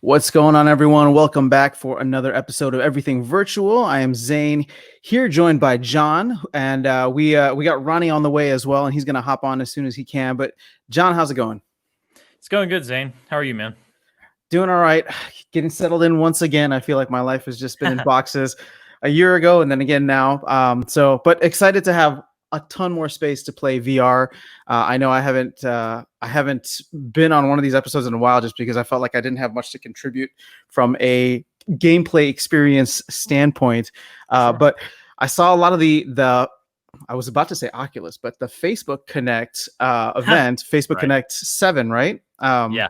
What's going on, everyone? Welcome back for another episode of Everything Virtual. I am Zane here, joined by John, and we got Ronnie on the way as well, and he's going to hop on as soon as he can. But John, how's it going? It's going good, Zane. How are you, man? Doing all right. Getting settled in once again. I feel like my life has just been in boxes a year ago, and then again now. But excited to have a ton more space to play VR. I know I haven't been on one of these episodes in a while, just because I felt like I didn't have much to contribute from a gameplay experience standpoint. Sure. But I saw a lot of the I was about to say Oculus, but the Facebook Connect event, Facebook Right. Connect 7, right? Yeah.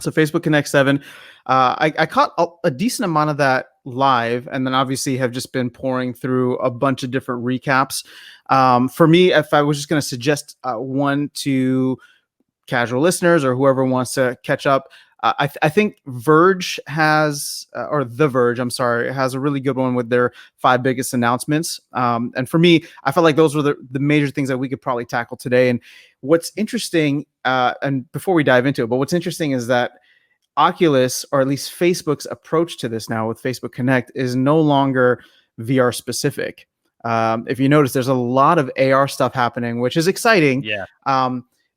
So Facebook Connect 7, I caught a decent amount of that live, and then obviously have just been pouring through a bunch of different recaps. For me, if I was just going to suggest one to casual listeners or whoever wants to catch up, I think Verge has, or The Verge, I'm sorry, has a really good one with their 5 biggest announcements. And for me, I felt like those were the major things that we could probably tackle today. And what's interesting, and before we dive into it, but what's interesting is that Oculus, or at least Facebook's approach to this now with Facebook Connect, is no longer VR specific. If you notice, there's a lot of AR stuff happening, which is exciting. Yeah.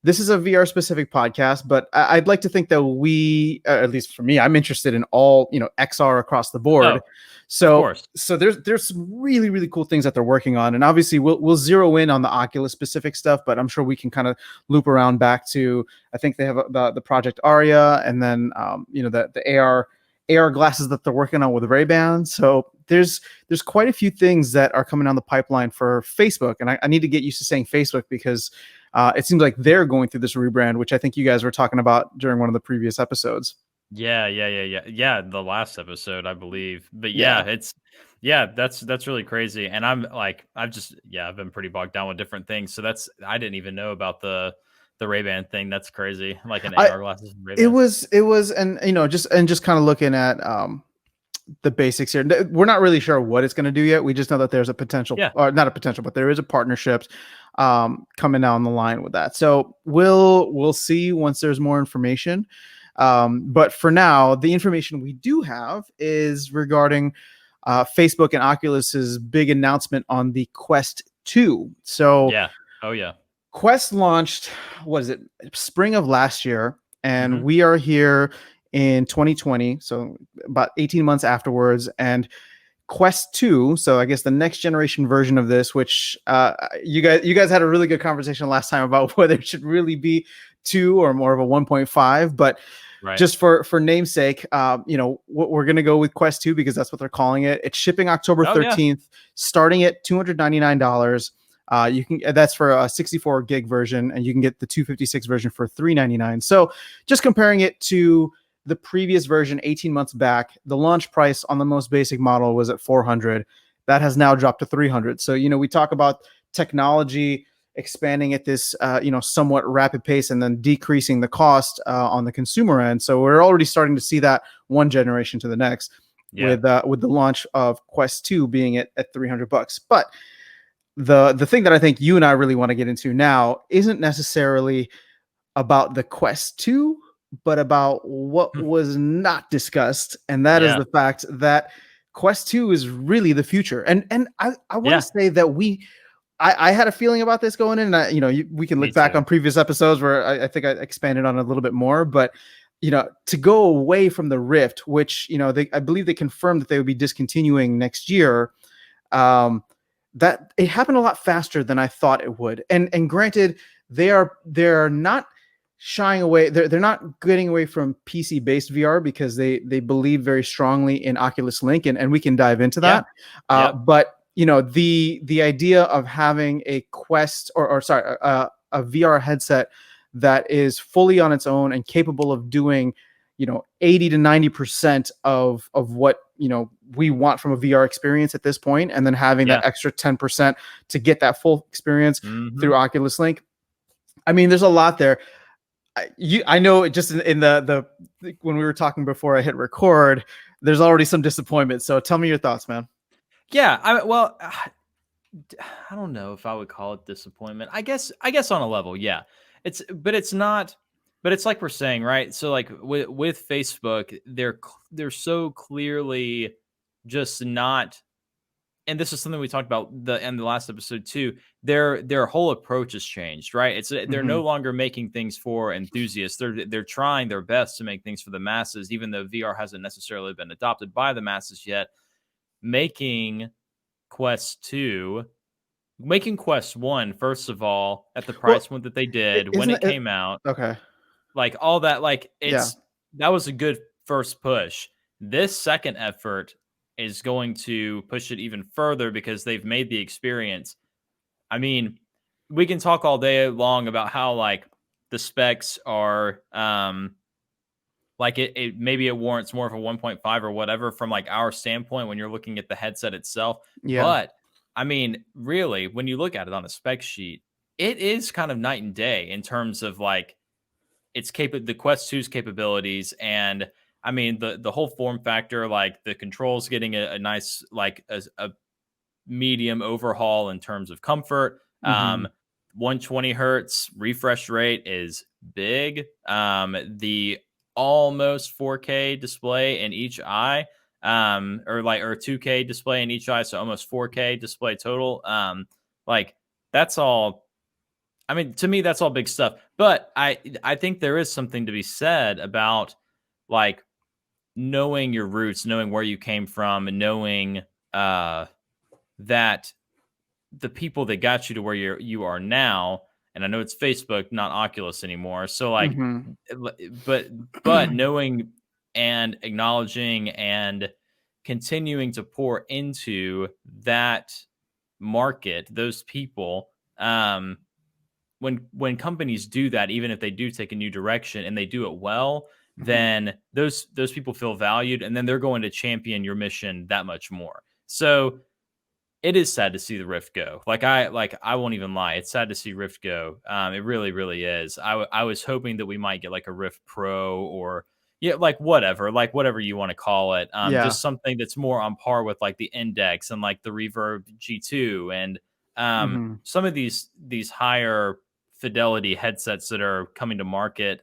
This is a VR specific podcast, but I'd like to think that we, at least for me, I'm interested in all, XR across the board. Oh, so, of course. so there's some really, really cool things that they're working on. And obviously we'll zero in on the Oculus specific stuff, but I'm sure we can kind of loop around back to, I think they have the Project Aria, and then, the AR glasses that they're working on with Ray-Ban. So there's quite a few things that are coming down the pipeline for Facebook. And I need to get used to saying Facebook because it seems like they're going through this rebrand, which I think you guys were talking about during one of the previous episodes. Yeah. The last episode, I believe. But Yeah. that's really crazy. And I'm like, I've been pretty bogged down with different things. So I didn't even know about the Ray-Ban thing. That's crazy. Like an AR glasses. Ray-Ban. It was, and just kind of looking at the basics here. We're not really sure what it's going to do yet. We just know that there's a potential, or not a potential, but there is a partnership coming down the line with that. So we'll see once there's more information. But for now, the information we do have is regarding Facebook and Oculus's big announcement on the Quest 2. So yeah. Oh yeah. Quest launched, what is it, spring of last year, and Mhm. we are here in 2020, so about 18 months afterwards. And Quest 2, so I guess the next generation version of this, which you guys had a really good conversation last time about whether it should really be 2 or more of a 1.5, but Right. just for namesake, we're going to go with Quest 2 because that's what they're calling it. It's shipping October 13th, starting at $299. You can, that's for a 64 gig version, and you can get the 256 version for $399. So just comparing it to the previous version 18 months back, the launch price on the most basic model was at $400. That has now dropped to $300. So, we talk about technology expanding at this, somewhat rapid pace, and then decreasing the cost on the consumer end. So we're already starting to see that one generation to the next, with the launch of Quest 2 being at $300. But the thing that I think you and I really want to get into now isn't necessarily about the Quest 2, but about what was not discussed, and that is the fact that Quest 2 is really the future. And I want to say that I had a feeling about this going in, and we can look back on previous episodes where I think I expanded on it a little bit more, but to go away from the Rift, which I believe they confirmed that they would be discontinuing next year, that it happened a lot faster than I thought it would. And granted, they're not shying away. They're not getting away from PC based VR because they believe very strongly in Oculus Link, and we can dive into that. But the idea of having a Quest a VR headset that is fully on its own and capable of doing 80 to 90% of what we want from a VR experience at this point, and then having that extra 10% to get that full experience through Oculus Link. I mean, there's a lot there. I know just in the when we were talking before I hit record, there's already some disappointment. So tell me your thoughts, man. Yeah, I don't know if I would call it disappointment. I guess on a level, yeah. But it's not But it's like we're saying, right? So like with Facebook, they're so clearly just not, and this is something we talked about in the last episode too. Their whole approach has changed, right? They're no longer making things for enthusiasts. They're trying their best to make things for the masses, even though VR hasn't necessarily been adopted by the masses yet. Making Quest 2, making Quest 1, first of all, at the price point that they did when it came out. Okay. Like all that, like that was a good first push. This second effort is going to push it even further because they've made the experience. I mean, we can talk all day long about how like the specs are like it maybe it warrants more of a 1.5 or whatever from like our standpoint when you're looking at the headset itself. Yeah. But I mean, really, when you look at it on a spec sheet, it is kind of night and day in terms of like the Quest 2's capabilities. And I mean, the whole form factor, like the controls getting a nice, like a medium overhaul in terms of comfort. 120 hertz refresh rate is big. The almost 4K display in each eye, or 2K display in each eye. So almost 4K display total. Like that's all. I mean, to me, that's all big stuff. But I think there is something to be said about like knowing your roots, knowing where you came from, and knowing that the people that got you to where you are now. And I know it's Facebook, not Oculus anymore. So like, but knowing and acknowledging and continuing to pour into that market, those people. When companies do that, even if they do take a new direction and they do it well, then those people feel valued, and then they're going to champion your mission that much more. So it is sad to see the Rift go. I won't even lie. It's sad to see Rift go. It really, really is. I was hoping that we might get like a Rift Pro or like whatever you want to call it. Just something that's more on par with like the Index and like the Reverb G2 and some of these higher fidelity headsets that are coming to market.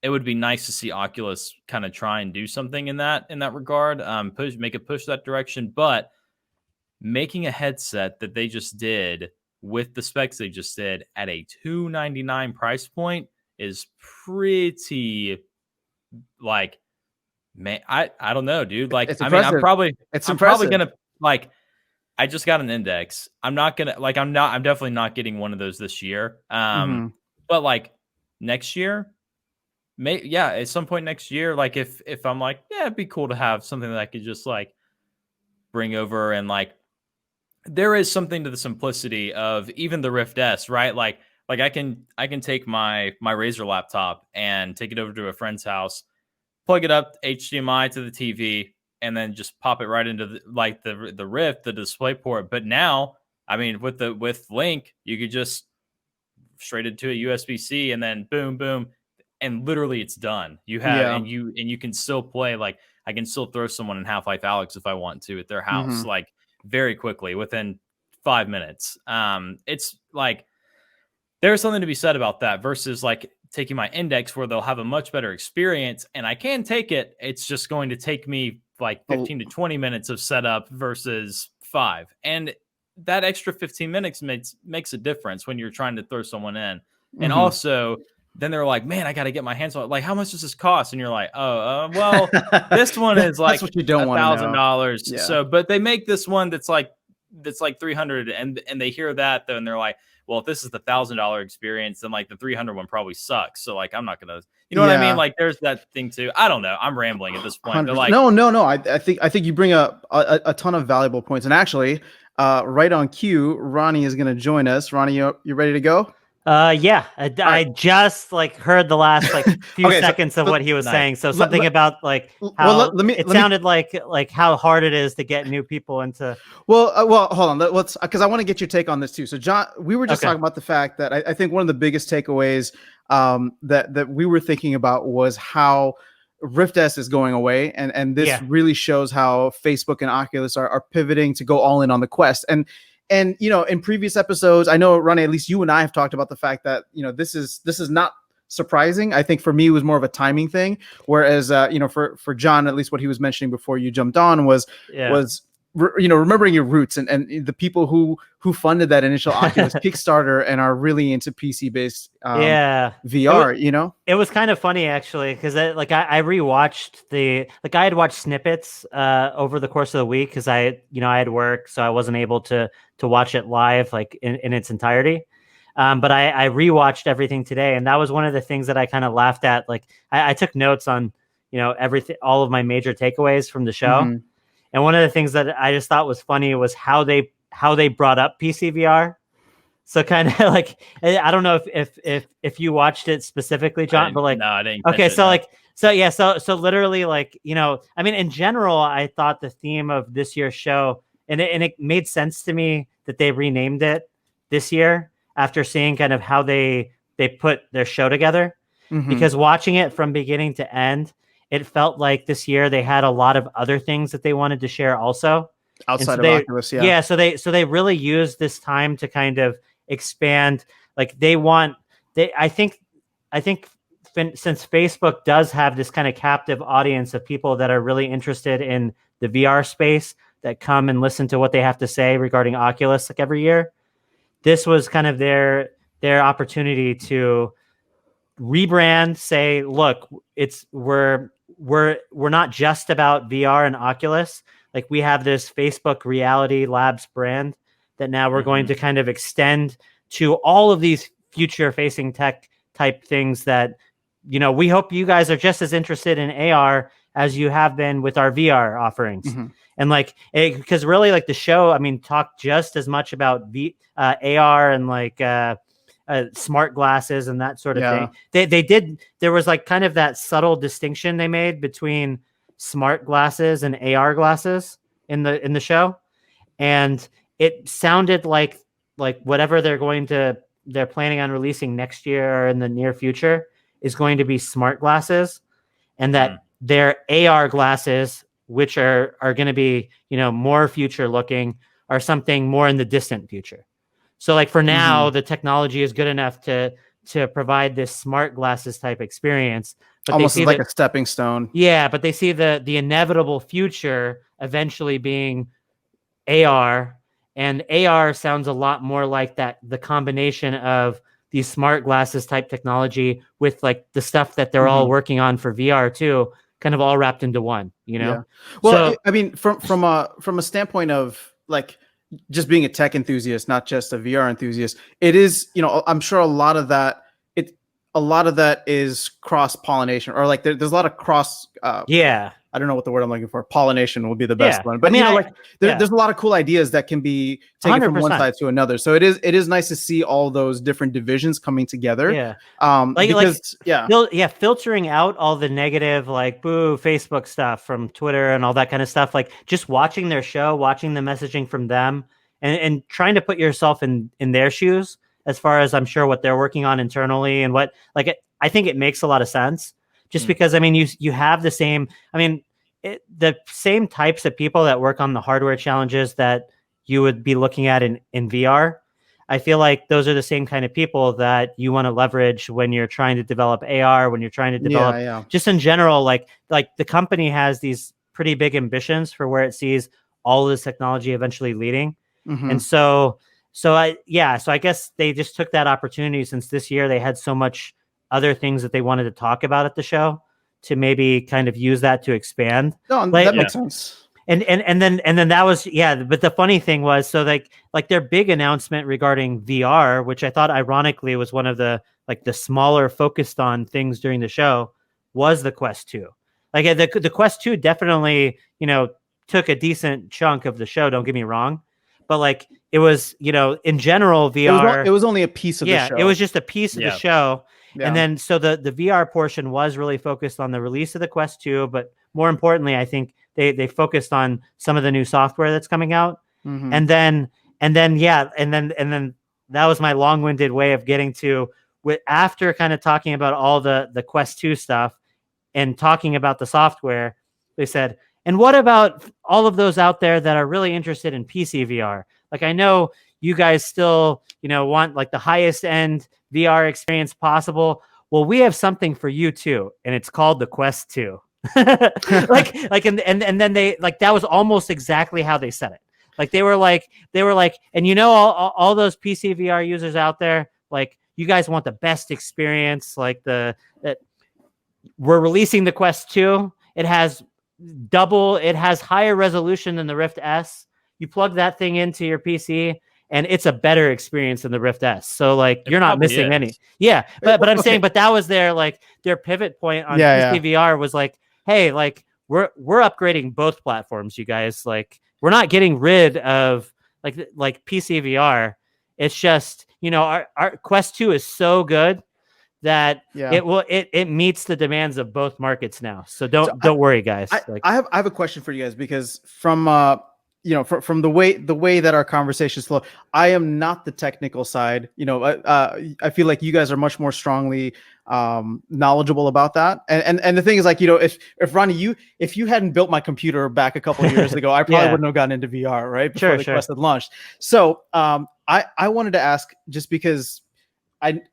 It would be nice to see Oculus kind of try and do something in that regard, make a push that direction. But making a headset that they just did with the specs they just did at a $299 price point is pretty like, man, I don't know, dude. Like, it's I mean, I'm probably gonna like, I just got an Index. I'm definitely not getting one of those this year. But like next year, at some point next year, like if I'm like, it'd be cool to have something that I could just like bring over, and like there is something to the simplicity of even the Rift S, right? Like I can take my Razer laptop and take it over to a friend's house, plug it up HDMI to the TV, and then just pop it right into the Rift, the display port. But now, I mean, with Link, you could just straight into a USB-C and then boom, boom, and literally it's done. You have and you can still play. Like I can still throw someone in Half-Life Alyx if I want to at their house, like very quickly within 5 minutes. It's like there's something to be said about that versus like taking my Index where they'll have a much better experience, and I can take it. It's just going to take me like 15 to 20 minutes of setup versus 5. And that extra 15 minutes makes a difference when you're trying to throw someone in. And also, then they're like, man, I got to get my hands on it. Like, how much does this cost? And you're like, well, this one is like $1,000. Yeah. So, but they make this one that's like 300, and they hear that though, and they're like, well, if this is the $1,000 experience, then like the 300 one probably sucks. So like, I'm not gonna, you know what I mean? Like, there's that thing too. I don't know. I'm rambling at this point. But like, no. I think you bring up a ton of valuable points, and actually, right on cue, Ronnie is going to join us. Ronnie, you ready to go? Yeah, I just like heard the last like few seconds of what he was saying. So something about like how it sounded like how hard it is to get new people into. Well, hold on. Let's, because I want to get your take on this too. So John, we were just talking about the fact that I think one of the biggest takeaways that we were thinking about was how Rift S is going away, and this really shows how Facebook and Oculus are pivoting to go all in on the Quest. And you know, in previous episodes, I know, Ronnie, at least you and I have talked about the fact that, you know, this is not surprising. I think for me, it was more of a timing thing. Whereas, for John, at least what he was mentioning before you jumped on was remembering your roots and the people who funded that initial Oculus Kickstarter and are really into PC based VR. It was kind of funny actually because I rewatched I had watched snippets over the course of the week because I had work, so I wasn't able to watch it live like in its entirety. But I rewatched everything today, and that was one of the things that I kind of laughed at. Like I took notes on everything, all of my major takeaways from the show. Mm-hmm. And one of the things that I just thought was funny was how they brought up PCVR. So kind of like, I don't know if you watched it specifically, John, but like, no, I didn't. Okay, so literally like, I mean, in general, I thought the theme of this year's show, and it made sense to me that they renamed it this year after seeing kind of how they put their show together, because watching it from beginning to end, it felt like this year they had a lot of other things that they wanted to share also outside of Oculus. Yeah. So they really used this time to kind of expand. Like I think since Facebook does have this kind of captive audience of people that are really interested in the VR space that come and listen to what they have to say regarding Oculus like every year, this was kind of their opportunity to rebrand, say, look, we're not just about VR and Oculus. Like we have this Facebook Reality Labs brand that now we're going to kind of extend to all of these future facing tech type things that, we hope you guys are just as interested in AR as you have been with our VR offerings. And like, because really like the show, I mean, talked just as much about AR and like, smart glasses and that sort of thing. There was like kind of that subtle distinction they made between smart glasses and AR glasses in the show. And it sounded like whatever they're planning on releasing next year or in the near future is going to be smart glasses, and that their AR glasses, which are going to be, more future looking, are something more in the distant future. So like for now, the technology is good enough to provide this smart glasses type experience. But almost like a stepping stone. Yeah, but they see the inevitable future eventually being AR, and AR sounds a lot more like the combination of these smart glasses type technology with like the stuff that they're all working on for VR too, kind of all wrapped into one, Yeah. Well, so, I mean, from a standpoint of like just being a tech enthusiast, not just a VR enthusiast, it is, I'm sure a lot of that is cross pollination, or like there's a lot of cross. I don't know what the word I'm looking for. Pollination would be the best one, but there's a lot of cool ideas that can be taken 100%. From one side to another. So it is nice to see all those different divisions coming together. Filtering out all the negative, like boo Facebook stuff from Twitter and all that kind of stuff. Like just watching their show, watching the messaging from them, and trying to put yourself in their shoes as far as I'm sure what they're working on internally and what I think it makes a lot of sense. Just because, I mean, you have the same, the same types of people that work on the hardware challenges that you would be looking at in VR. I feel like those are the same kind of people that you want to leverage when you're trying to develop AR, when you're trying to develop just in general, like the company has these pretty big ambitions for where it sees all of this technology eventually leading. And so I guess they just took that opportunity, since this year they had so much other things that they wanted to talk about at the show, to maybe kind of use that to expand. No, that makes sense. And then that was, but the funny thing was, so like their big announcement regarding VR, which I thought ironically was one of the smaller focused on things during the show, was the Quest 2. Like the Quest 2 definitely, took a decent chunk of the show, don't get me wrong. But like it was, in general, VR. It was only a piece of the show. It was just a piece of the show. Yeah. And then so the VR portion was really focused on the release of the Quest 2, but more importantly, I think they focused on some of the new software that's coming out. And then that was my long-winded way of getting to, after kind of talking about all the Quest 2 stuff and talking about the software, they said, and what about all of those out there that are really interested in PC VR? Like, I know you guys still, want like the highest end VR experience possible. well, we have something for you too, and it's called the Quest 2. and then they like that was almost exactly how they said it. Like they were like, and all those PC VR users out there, like you guys want the best experience. Like we're releasing the Quest 2. It has higher resolution than the Rift S. You plug that thing into your PC, and it's a better experience than the Rift S. So like you're not missing any. Yeah, but I'm saying, but that was their pivot point on PC VR was like, hey, like we're upgrading both platforms, you guys. Like we're not getting rid of like PC VR. It's just our Quest 2 is so good that it meets the demands of both markets now. So don't worry, guys. I have a question for you guys, because from from the way that our conversations flow, I am not the technical side. I feel like you guys are much more strongly knowledgeable about that. And the thing is, like, if Ronnie, if you hadn't built my computer back a couple of years ago, I probably wouldn't have gotten into VR right before the Quest had launched. So I wanted to ask, just because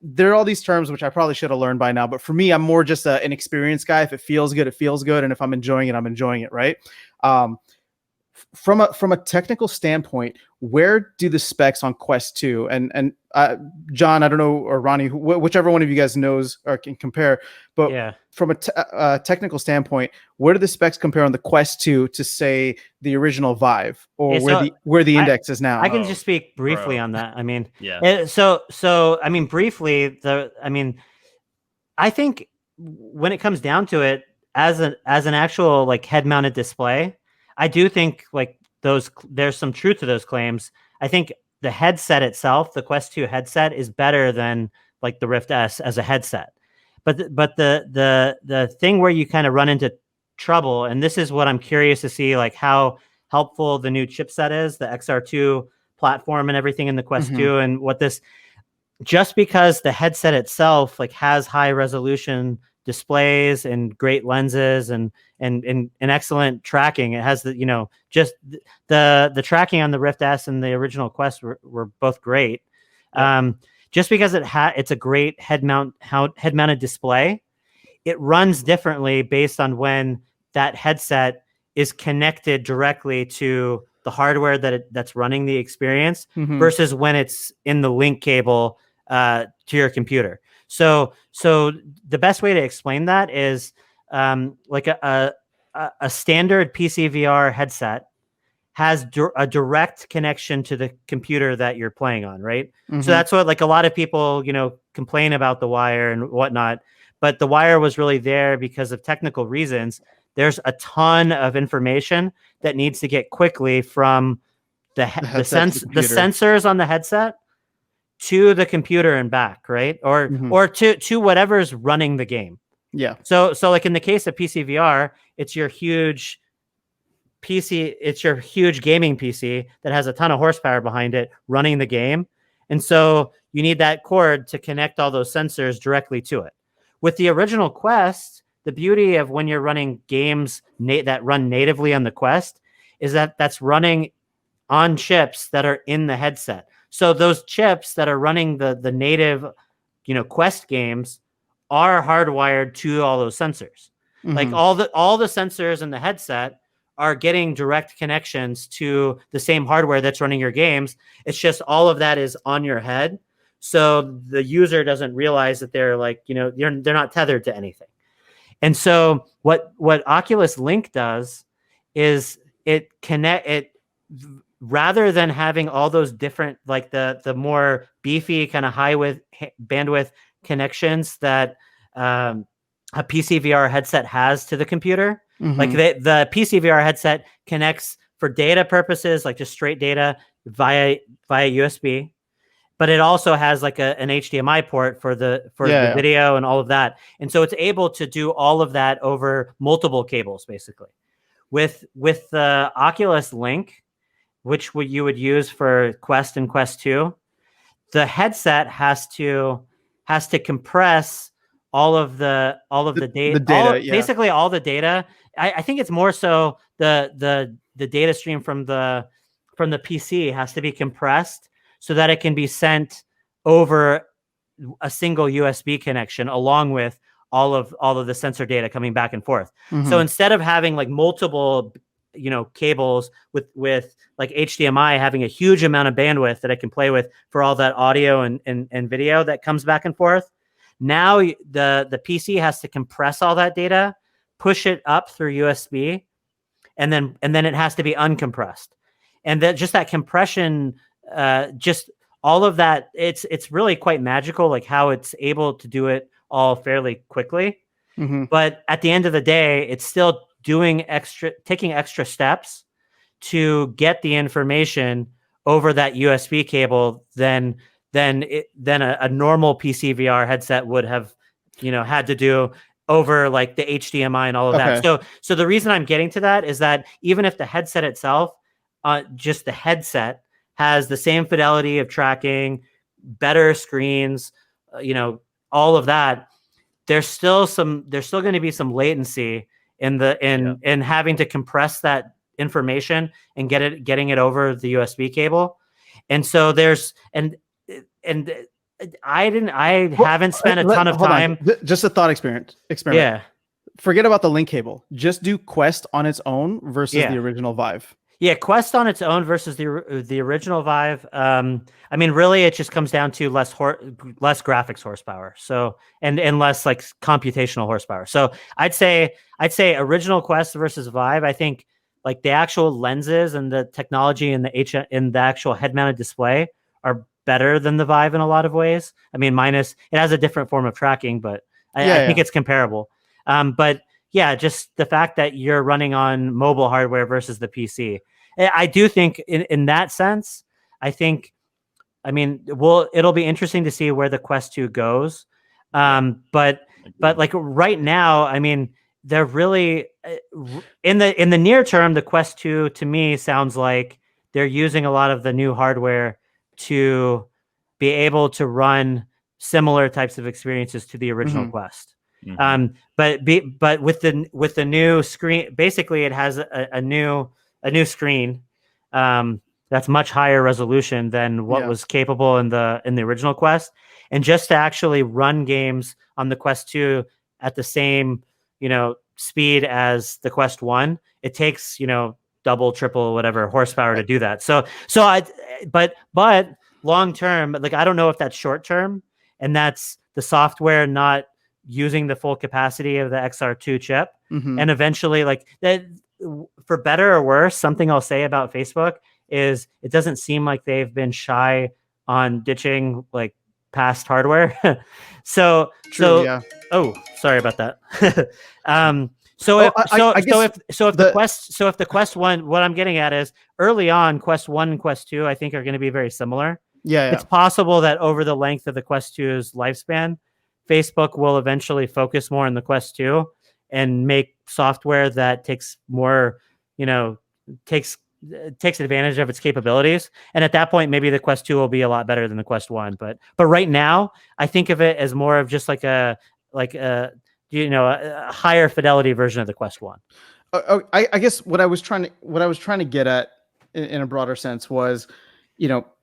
there are all these terms which I probably should have learned by now, but for me, I'm more just an experienced guy. If it feels good, it feels good, and if I'm enjoying it, I'm enjoying it, right? From a technical standpoint, where do the specs on Quest 2 and John, I don't know, or Ronnie, whichever one of you guys knows or can compare, but from a technical standpoint, where do the specs compare on the Quest 2 to, say, the original Vive, or where the index is now? I can just speak briefly on that. I mean, so I mean, briefly, I think when it comes down to it, as an actual like head-mounted display, I do think like there's some truth to those claims. I think the headset itself, the Quest 2 headset, is better than like the Rift S as a headset. But the thing where you kind of run into trouble, and this is what I'm curious to see, like how helpful the new chipset is, the XR2 platform and everything in the Quest 2, and what this, just because the headset itself like has high resolution displays and great lenses and excellent tracking. It has just the tracking on the Rift S and the original Quest were both great. Just because it's a great head-mounted display, it runs differently based on when that headset is connected directly to the hardware that's running the experience versus when it's in the link cable to your computer. So the best way to explain that is like a standard PC VR headset has a direct connection to the computer that you're playing on, right? So that's what, like, a lot of people, complain about the wire and whatnot, but the wire was really there because of technical reasons. There's a ton of information that needs to get quickly from the sensors on the headset to the computer and back, right? Or to whatever's running the game. Yeah. So like in the case of PC VR, it's your huge PC, it's your huge gaming PC that has a ton of horsepower behind it running the game. And so you need that cord to connect all those sensors directly to it. With the original Quest, the beauty of when you're running games that run natively on the Quest is that that's running on chips that are in the headset. So those chips that are running the native, Quest games are hardwired to all those sensors. Like all the sensors in the headset are getting direct connections to the same hardware that's running your games. It's just all of that is on your head. So the user doesn't realize that they're like, they're not tethered to anything. And so what Oculus Link does is rather than having all those different, like the more beefy kind of high bandwidth connections that a PC VR headset has to the computer, like the PC VR headset connects for data purposes, like just straight data via USB, but it also has like an HDMI port for the video and all of that, and so it's able to do all of that over multiple cables, basically. With the Oculus Link, which you would use for Quest and Quest 2, the headset has to compress all of the data, basically all the data. I think it's more so the data stream from the PC has to be compressed so that it can be sent over a single USB connection along with all of the sensor data coming back and forth. So instead of having like multiple, cables with like HDMI having a huge amount of bandwidth that I can play with for all that audio and video that comes back and forth, now the PC has to compress all that data, push it up through USB, and then it has to be uncompressed. And that compression, just all of that, it's really quite magical, like how it's able to do it all fairly quickly. But at the end of the day, it's still taking extra steps to get the information over that USB cable than a normal PC VR headset would have, had to do over like the HDMI and all of that. So the reason I'm getting to that is that even if the headset itself, just the headset has the same fidelity of tracking, better screens, all of that, there's still going to be some latency in having to compress that information and getting it over the USB cable. And so I haven't spent a ton of time. Just a thought experiment. Yeah. Forget about the link cable. Just do Quest on its own versus the original Vive. Yeah, Quest on its own versus the original Vive. I mean, really, it just comes down to less graphics horsepower. So and less like computational horsepower. So I'd say original Quest versus Vive. I think like the actual lenses and the technology in the actual head-mounted display are better than the Vive in a lot of ways. I mean, minus it has a different form of tracking, but I think it's comparable. But yeah, just the fact that you're running on mobile hardware versus the PC. I do think in that sense, it'll be interesting to see where the Quest 2 goes. But like right now, I mean, they're really in the near term, the Quest 2 to me sounds like they're using a lot of the new hardware to be able to run similar types of experiences to the original Quest. But with the new screen, basically it has a new screen that's much higher resolution than what was capable in the original Quest. And just to actually run games on the Quest 2 at the same speed as the Quest 1, it takes double, triple, whatever horsepower to do that. But long term, like I don't know if that's short term, and that's the software not using the full capacity of the XR2 chip. And eventually, like that, for better or worse, something I'll say about Facebook is it doesn't seem like they've been shy on ditching like past hardware. Oh, sorry about that. If the Quest 1, what I'm getting at is early on, Quest 1 and Quest 2, I think are going to be very similar. It's possible that over the length of the Quest 2's lifespan, Facebook will eventually focus more on the Quest 2 and make software that takes more, takes advantage of its capabilities. And at that point, maybe the Quest 2 will be a lot better than the Quest 1. But right now, I think of it as more of just like a higher fidelity version of the Quest 1. I guess what I was trying to get at in a broader sense was,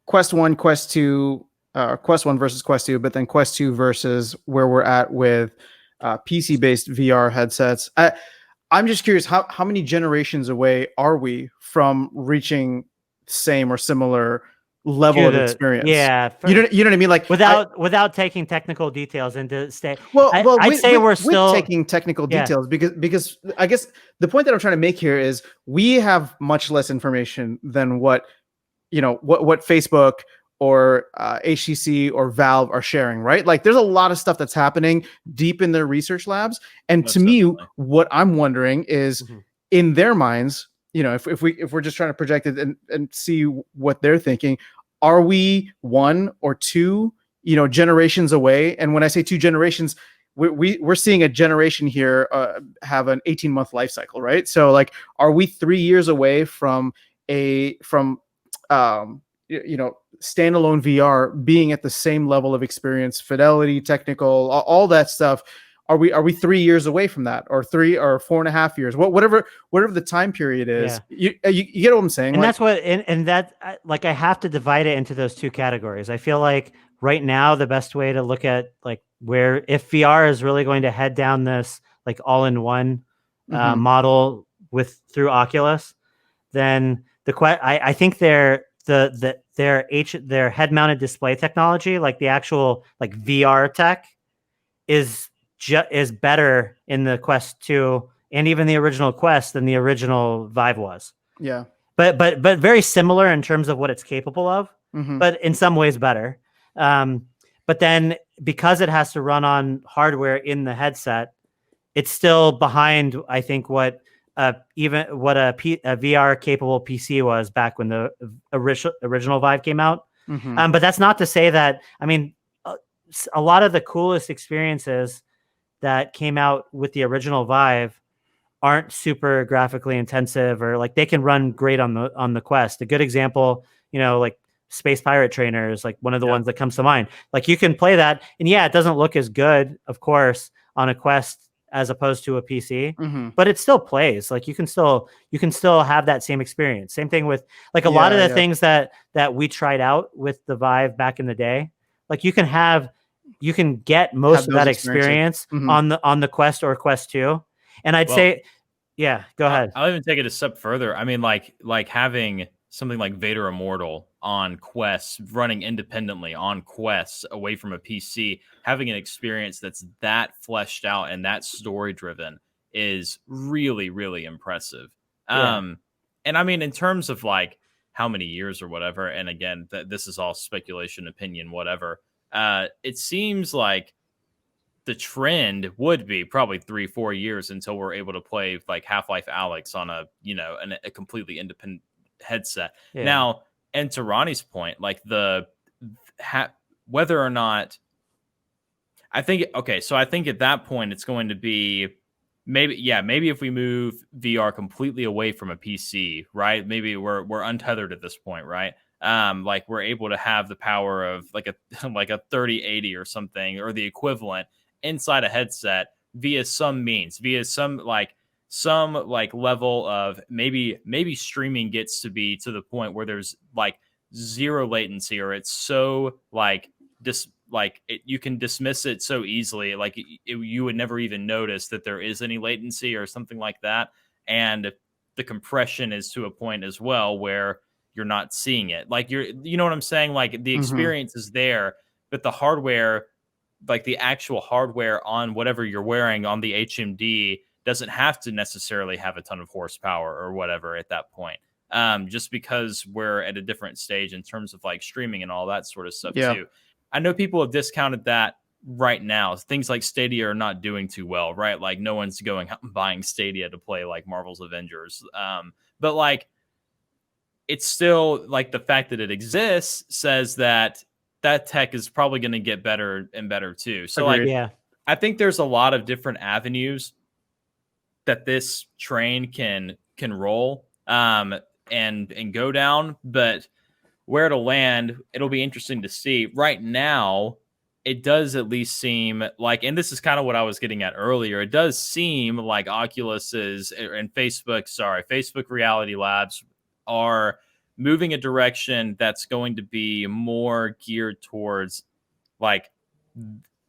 Quest 1, Quest 2, Quest 1 versus Quest 2, but then Quest 2 versus where we're at with PC-based VR headsets. I'm just curious, how many generations away are we from reaching same or similar level of experience? Yeah, you know what I mean. Like without taking technical details into state. I'd say we're still taking technical details because I guess the point that I'm trying to make here is we have much less information than what Facebook or HTC or Valve are sharing, right? Like there's a lot of stuff that's happening deep in their research labs. And to me, what I'm wondering is in their minds, if we're just trying to project it and see what they're thinking, are we 1 or 2, generations away? And when I say 2 generations, we're seeing a generation here have an 18-month life cycle, right? So like, are we 3 years away from standalone VR being at the same level of experience, fidelity, technical, all that stuff? Are we 3 years away from that, or 3 or 4.5 years? Whatever the time period is, you get what I'm saying. And that's what, and that, like, I have to divide it into those two categories. I feel like right now the best way to look at like where if VR is really going to head down this like all-in-one model through Oculus, then I think their head-mounted display technology, like the actual like VR tech, is better in the Quest 2 and even the original Quest than the original Vive was. Yeah. But very similar in terms of what it's capable of, but in some ways better. But then because it has to run on hardware in the headset, it's still behind, I think, what a VR capable PC was back when the original Vive came out. But that's not to say that, I mean, a lot of the coolest experiences that came out with the original Vive aren't super graphically intensive, or like they can run great on the Quest. A good example, like Space Pirate Trainer is like one of the ones that comes to mind. Like you can play that, and yeah, it doesn't look as good, of course, on a Quest as opposed to a PC, but it still plays. Like you can still have that same experience. Same thing with like a lot of the things that we tried out with the Vive back in the day. Like you can get most of that experience on the Quest or Quest 2. And I'd say, yeah, go ahead. I'll even take it a step further. I mean, like having something like Vader Immortal on Quest, running independently on Quest away from a PC, having an experience that's that fleshed out and that story driven is really, really impressive. Yeah. And I mean, in terms of like how many years or whatever, and again, this is all speculation, opinion, whatever. It seems like the trend would be probably 3-4 years until we're able to play like Half-Life Alyx on a completely independent headset. Yeah. Now, and to Ronnie's point, like whether or not I think at that point it's going to be maybe if we move VR completely away from a PC, right? Maybe we're untethered at this point, right? Like we're able to have the power of like a 3080 or something, or the equivalent inside a headset via some level of maybe streaming gets to be to the point where there's like zero latency, or it's so like you can dismiss it so easily, like you would never even notice that there is any latency or something like that. And the compression is to a point as well where you're not seeing it. Like you know what I'm saying? Like the experience is there, but the hardware, like the actual hardware on whatever you're wearing on the HMD, doesn't have to necessarily have a ton of horsepower or whatever at that point. Just because we're at a different stage in terms of like streaming and all that sort of stuff too. I know people have discounted that right now. Things like Stadia are not doing too well, right? Like no one's going out and buying Stadia to play like Marvel's Avengers. But like, it's still like the fact that it exists says that tech is probably going to get better and better too. So I think there's a lot of different avenues that this train can roll and go down, but where it'll land, it'll be interesting to see. Right now, it does at least seem like, and this is kind of what I was getting at earlier, it does seem like Facebook Reality Labs are moving a direction that's going to be more geared towards like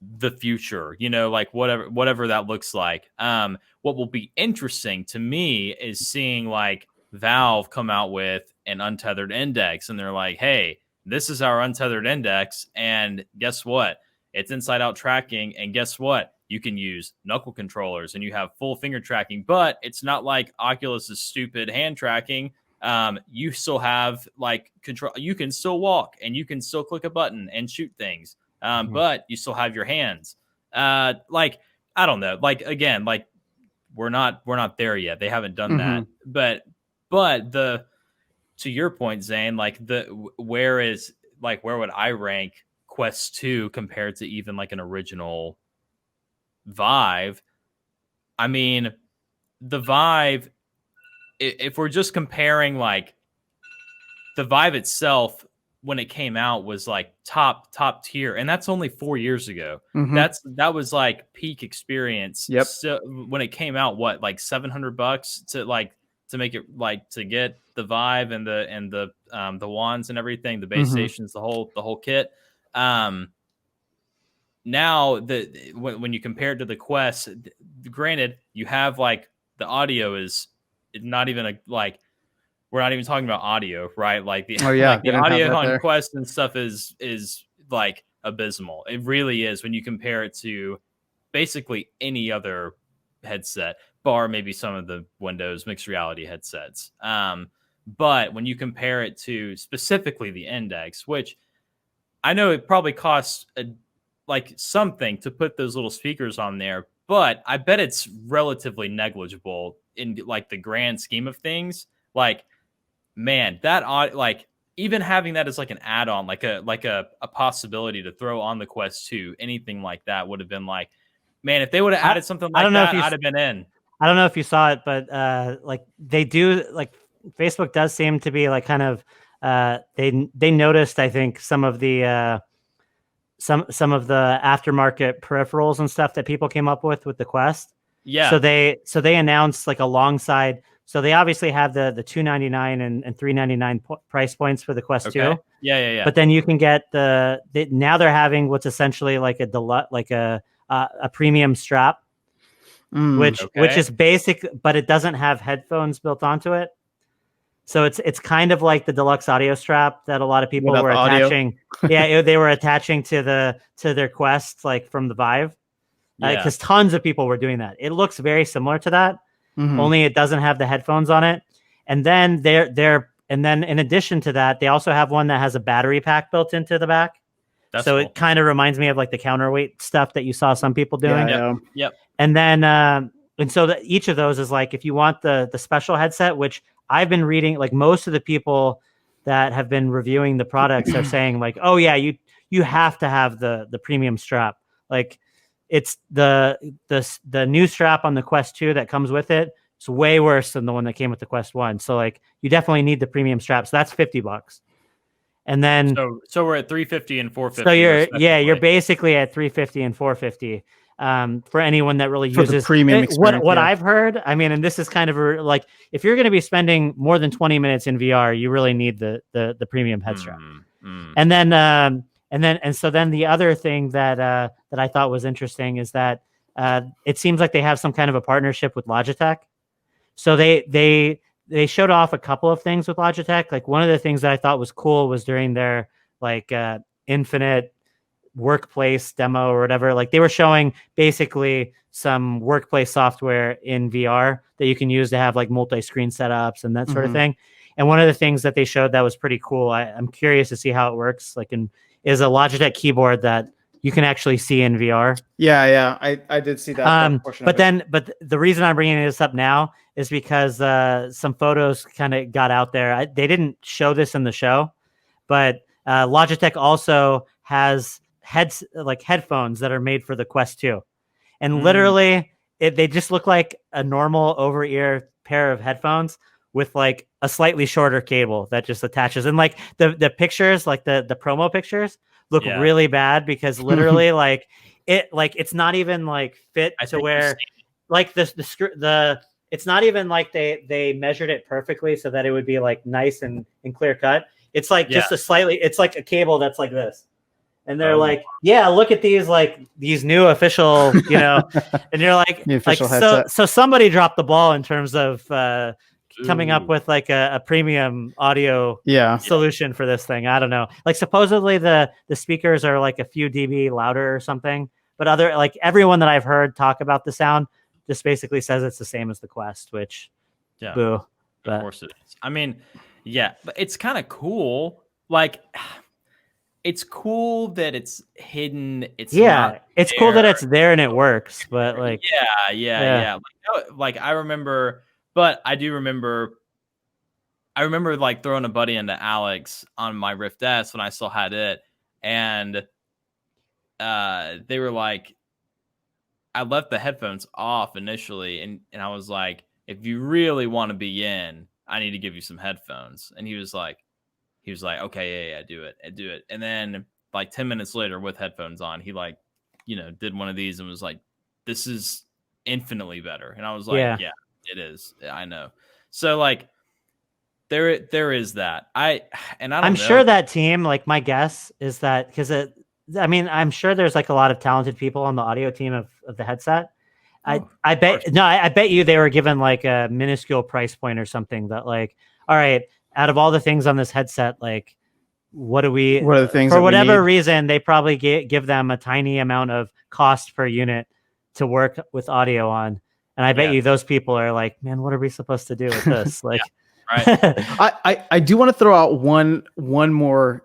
the future, like whatever that looks like. What will be interesting to me is seeing like Valve come out with an untethered index, and they're like, hey, this is our untethered index, and guess what? It's inside out tracking, and guess what? You can use knuckle controllers and you have full finger tracking, but it's not like Oculus's stupid hand tracking. You still have like control. You can still walk and you can still click a button and shoot things. But you still have your hands. Like, I don't know. Like, again, like we're not there yet. They haven't done that. But to your point, Zane, like where would I rank Quest 2 compared to even like an original Vive? I mean, the Vive, if we're just comparing, like the Vive itself when it came out was like top tier, and that's only 4 years ago. That was like peak experience. Yep. So when it came out, what, like $700 to make it, like, to get the Vive and the wands and everything, the base stations, the whole kit. Now when you compare it to the Quest, granted, you have like the audio is not even we're not even talking about audio, right? Like the like the audio on Quest and stuff is like abysmal. It really is when you compare it to basically any other headset, bar maybe some of the Windows mixed reality headsets. But when you compare it to specifically the Index, which I know it probably costs something to put those little speakers on there, but I bet it's relatively negligible in like the grand scheme of things. Like, man, that even having that as like an add-on, like a possibility to throw on the Quest 2, anything like that would have been like, man, if they would have added something like that, I'd have been in. I don't know if you saw it, but like they do, like Facebook does seem to be like kind of they noticed, I think, some of the some of the aftermarket peripherals and stuff that people came up with the Quest. Yeah. So they announced like alongside. So they obviously have the $299 and $399 price points for the Quest 2. Yeah. But then you can get now they're having what's essentially like a deluxe, like a premium strap, which is basic, but it doesn't have headphones built onto it. So it's kind of like the deluxe audio strap that a lot of people were attaching. They were attaching to their Quest, like from the Vive, because tons of people were doing that. It looks very similar to that, only it doesn't have the headphones on it. And then and then in addition to that, they also have one that has a battery pack built into the back. That's so cool. It kind of reminds me of like the counterweight stuff that you saw some people doing. Yep. And then and so each of those is like, if you want the special headset, which I've been reading, like most of the people that have been reviewing the products are saying like, oh yeah, you have to have the premium strap. Like it's the new strap on the Quest 2 that comes with it. It's way worse than the one that came with the Quest 1. So like you definitely need the premium strap. So that's $50. And then so we're at $350 and $450. So you're basically at $350 and $450. For anyone that really uses the premium experience. What I've heard, I mean, and this is kind of like, if you're going to be spending more than 20 minutes in VR, you really need the premium head strap. And then so the other thing that I thought was interesting is that it seems like they have some kind of a partnership with Logitech. So they showed off a couple of things with Logitech. Like one of the things that I thought was cool was during their like Infinite workplace demo or whatever, like they were showing basically some workplace software in VR that you can use to have like multi-screen setups and that sort of thing. And one of the things that they showed that was pretty cool, I'm curious to see how it works, like is a Logitech keyboard that you can actually see in VR. Yeah, I did see that. But the reason I'm bringing this up now is because some photos kind of got out there. They didn't show this in the show, but Logitech also has headphones that are made for the Quest 2, and literally they just look like a normal over-ear pair of headphones with like a slightly shorter cable that just attaches. And like the pictures, like the promo pictures look really bad because literally like it's not even like fit to where like the it's not even like they measured it perfectly so that it would be like nice and clear cut. It's like just it's like a cable that's like this. And they're like, yeah, look at these new official, and you're like, so somebody dropped the ball in terms of coming up with like a premium audio solution for this thing. I don't know. Like supposedly the speakers are like a few dB louder or something, but everyone that I've heard talk about the sound just basically says it's the same as the Quest, which boo. But, of course it is. I mean, yeah, but it's kind of cool. Like, it's cool that it's hidden. It's cool that it's there and it works. But like, yeah. Like I remember, but I do remember. I remember like throwing a buddy into Alex on my Rift S when I still had it, and they were like, I left the headphones off initially, and I was like, if you really want to be in, I need to give you some headphones. And he was like, okay, yeah, do it. And then like 10 minutes later with headphones on, he like, did one of these and was like, this is infinitely better. And I was like, yeah, it is. I know. So like there is that. I'm sure that team, like my guess is that because I mean, I'm sure there's like a lot of talented people on the audio team of the headset. I bet you they were given like a minuscule price point or something that like, all right, out of all the things on this headset, like, what are the things for whatever reason, they probably give them a tiny amount of cost per unit to work with audio on. And I bet you those people are like, man, what are we supposed to do with this? Like, right. I do want to throw out one more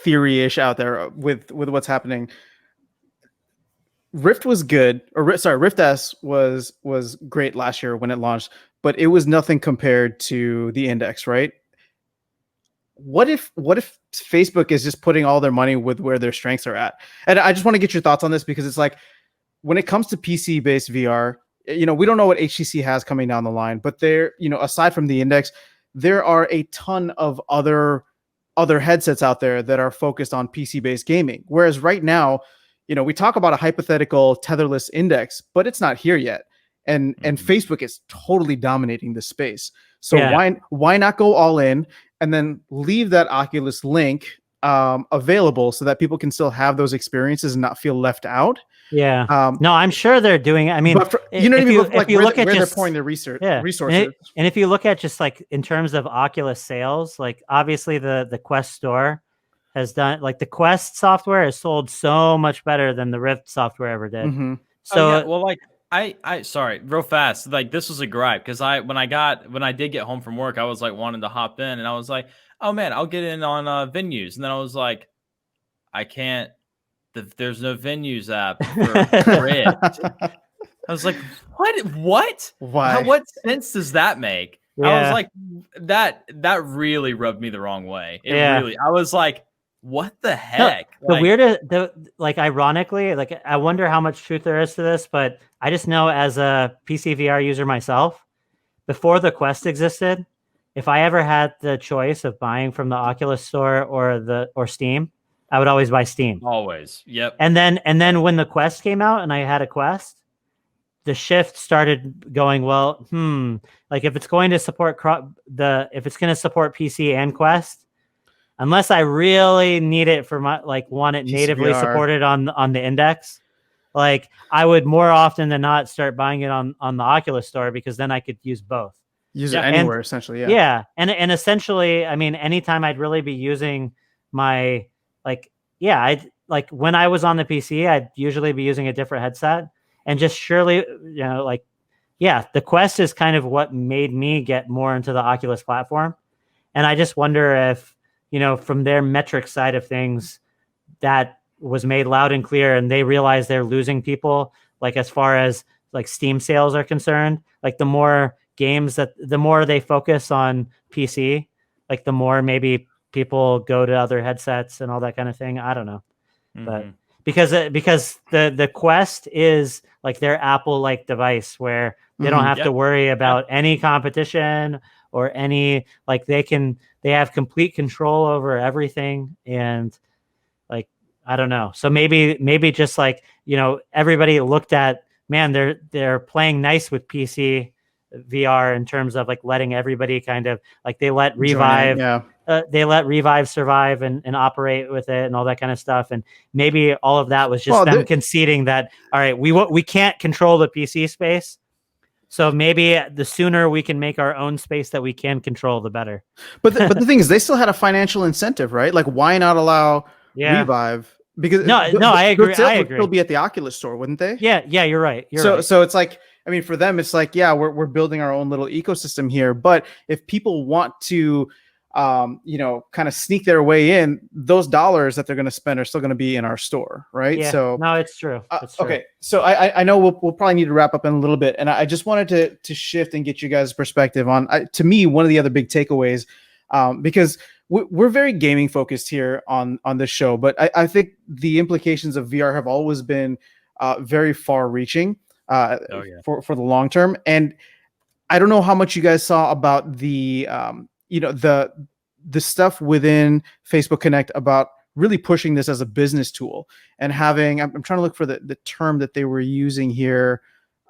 theory-ish out there with what's happening. Rift was good, Rift S was great last year when it launched, but it was nothing compared to the Index, right? What if Facebook is just putting all their money with where their strengths are at? And I just want to get your thoughts on this, because it's like, when it comes to PC-based VR, we don't know what HTC has coming down the line, but there, aside from the Index, there are a ton of other headsets out there that are focused on PC-based gaming. Whereas right now, we talk about a hypothetical tetherless Index, but it's not here yet. And Facebook is totally dominating the space. So why not go all in and then leave that Oculus Link available so that people can still have those experiences and not feel left out? Yeah. No, I'm sure they're doing it. I mean, you know what I mean? If you look at where they're pouring their resources. And if you look at just like in terms of Oculus sales, like obviously the Quest store has done, like the Quest software has sold so much better than the Rift software ever did. Mm-hmm. So well, like I sorry, real fast. Like this was a gripe because when I did get home from work, I was like wanting to hop in, and I was like, oh man, I'll get in on Venues, and then I was like, I can't. There's no Venues app for Rift. I was like, what? Why? What sense does that make? Yeah. I was like, that really rubbed me the wrong way. I was like, what the heck? Ironically, like I wonder how much truth there is to this, but I just know as a PC VR user myself, before the Quest existed, if I ever had the choice of buying from the Oculus store or Steam, I would always buy Steam. Always. Yep. And then when the Quest came out and I had a Quest, the shift started going, well, like if it's going to support PC and Quest, unless I really need it for my want it natively supported on the Index, like I would more often than not start buying it on the Oculus store, because then I could use both. Use it anywhere, essentially. Yeah. Yeah. And essentially, I mean, anytime I'd really be using my when I was on the PC, I'd usually be using a different headset, and just surely, the Quest is kind of what made me get more into the Oculus platform. And I just wonder if, from their metric side of things, that was made loud and clear, and they realize they're losing people, like as far as like Steam sales are concerned. Like the more they focus on PC, like the more maybe people go to other headsets and all that kind of thing. I don't know. But because the Quest is like their Apple-like device where they don't have to worry about any competition or any, like they have complete control over everything. And like, I don't know. So maybe just like, everybody looked at, man, they're playing nice with PC VR in terms of like letting everybody kind of like they let Revive survive and operate with it and all that kind of stuff. And maybe all of that was just them conceding that, all right, we can't control the PC space. So maybe the sooner we can make our own space that we can control, the better. But the thing is, they still had a financial incentive, right? Like, why not allow Revive? Because I agree. I agree. Would still be at the Oculus store, wouldn't they? Yeah, you're right. So it's like, I mean, for them, it's like, we're building our own little ecosystem here. But if people want to, kind of sneak their way in, those dollars that they're going to spend are still going to be in our store, right? Yeah. So no, it's true. Okay, so I know we'll probably need to wrap up in a little bit, and I just wanted to shift and get you guys' perspective on, to me, one of the other big takeaways, because we're very gaming focused here on this show, but I think the implications of VR have always been very far reaching for the long term. And I don't know how much you guys saw about the the stuff within Facebook Connect about really pushing this as a business tool and having, I'm trying to look for the term that they were using here,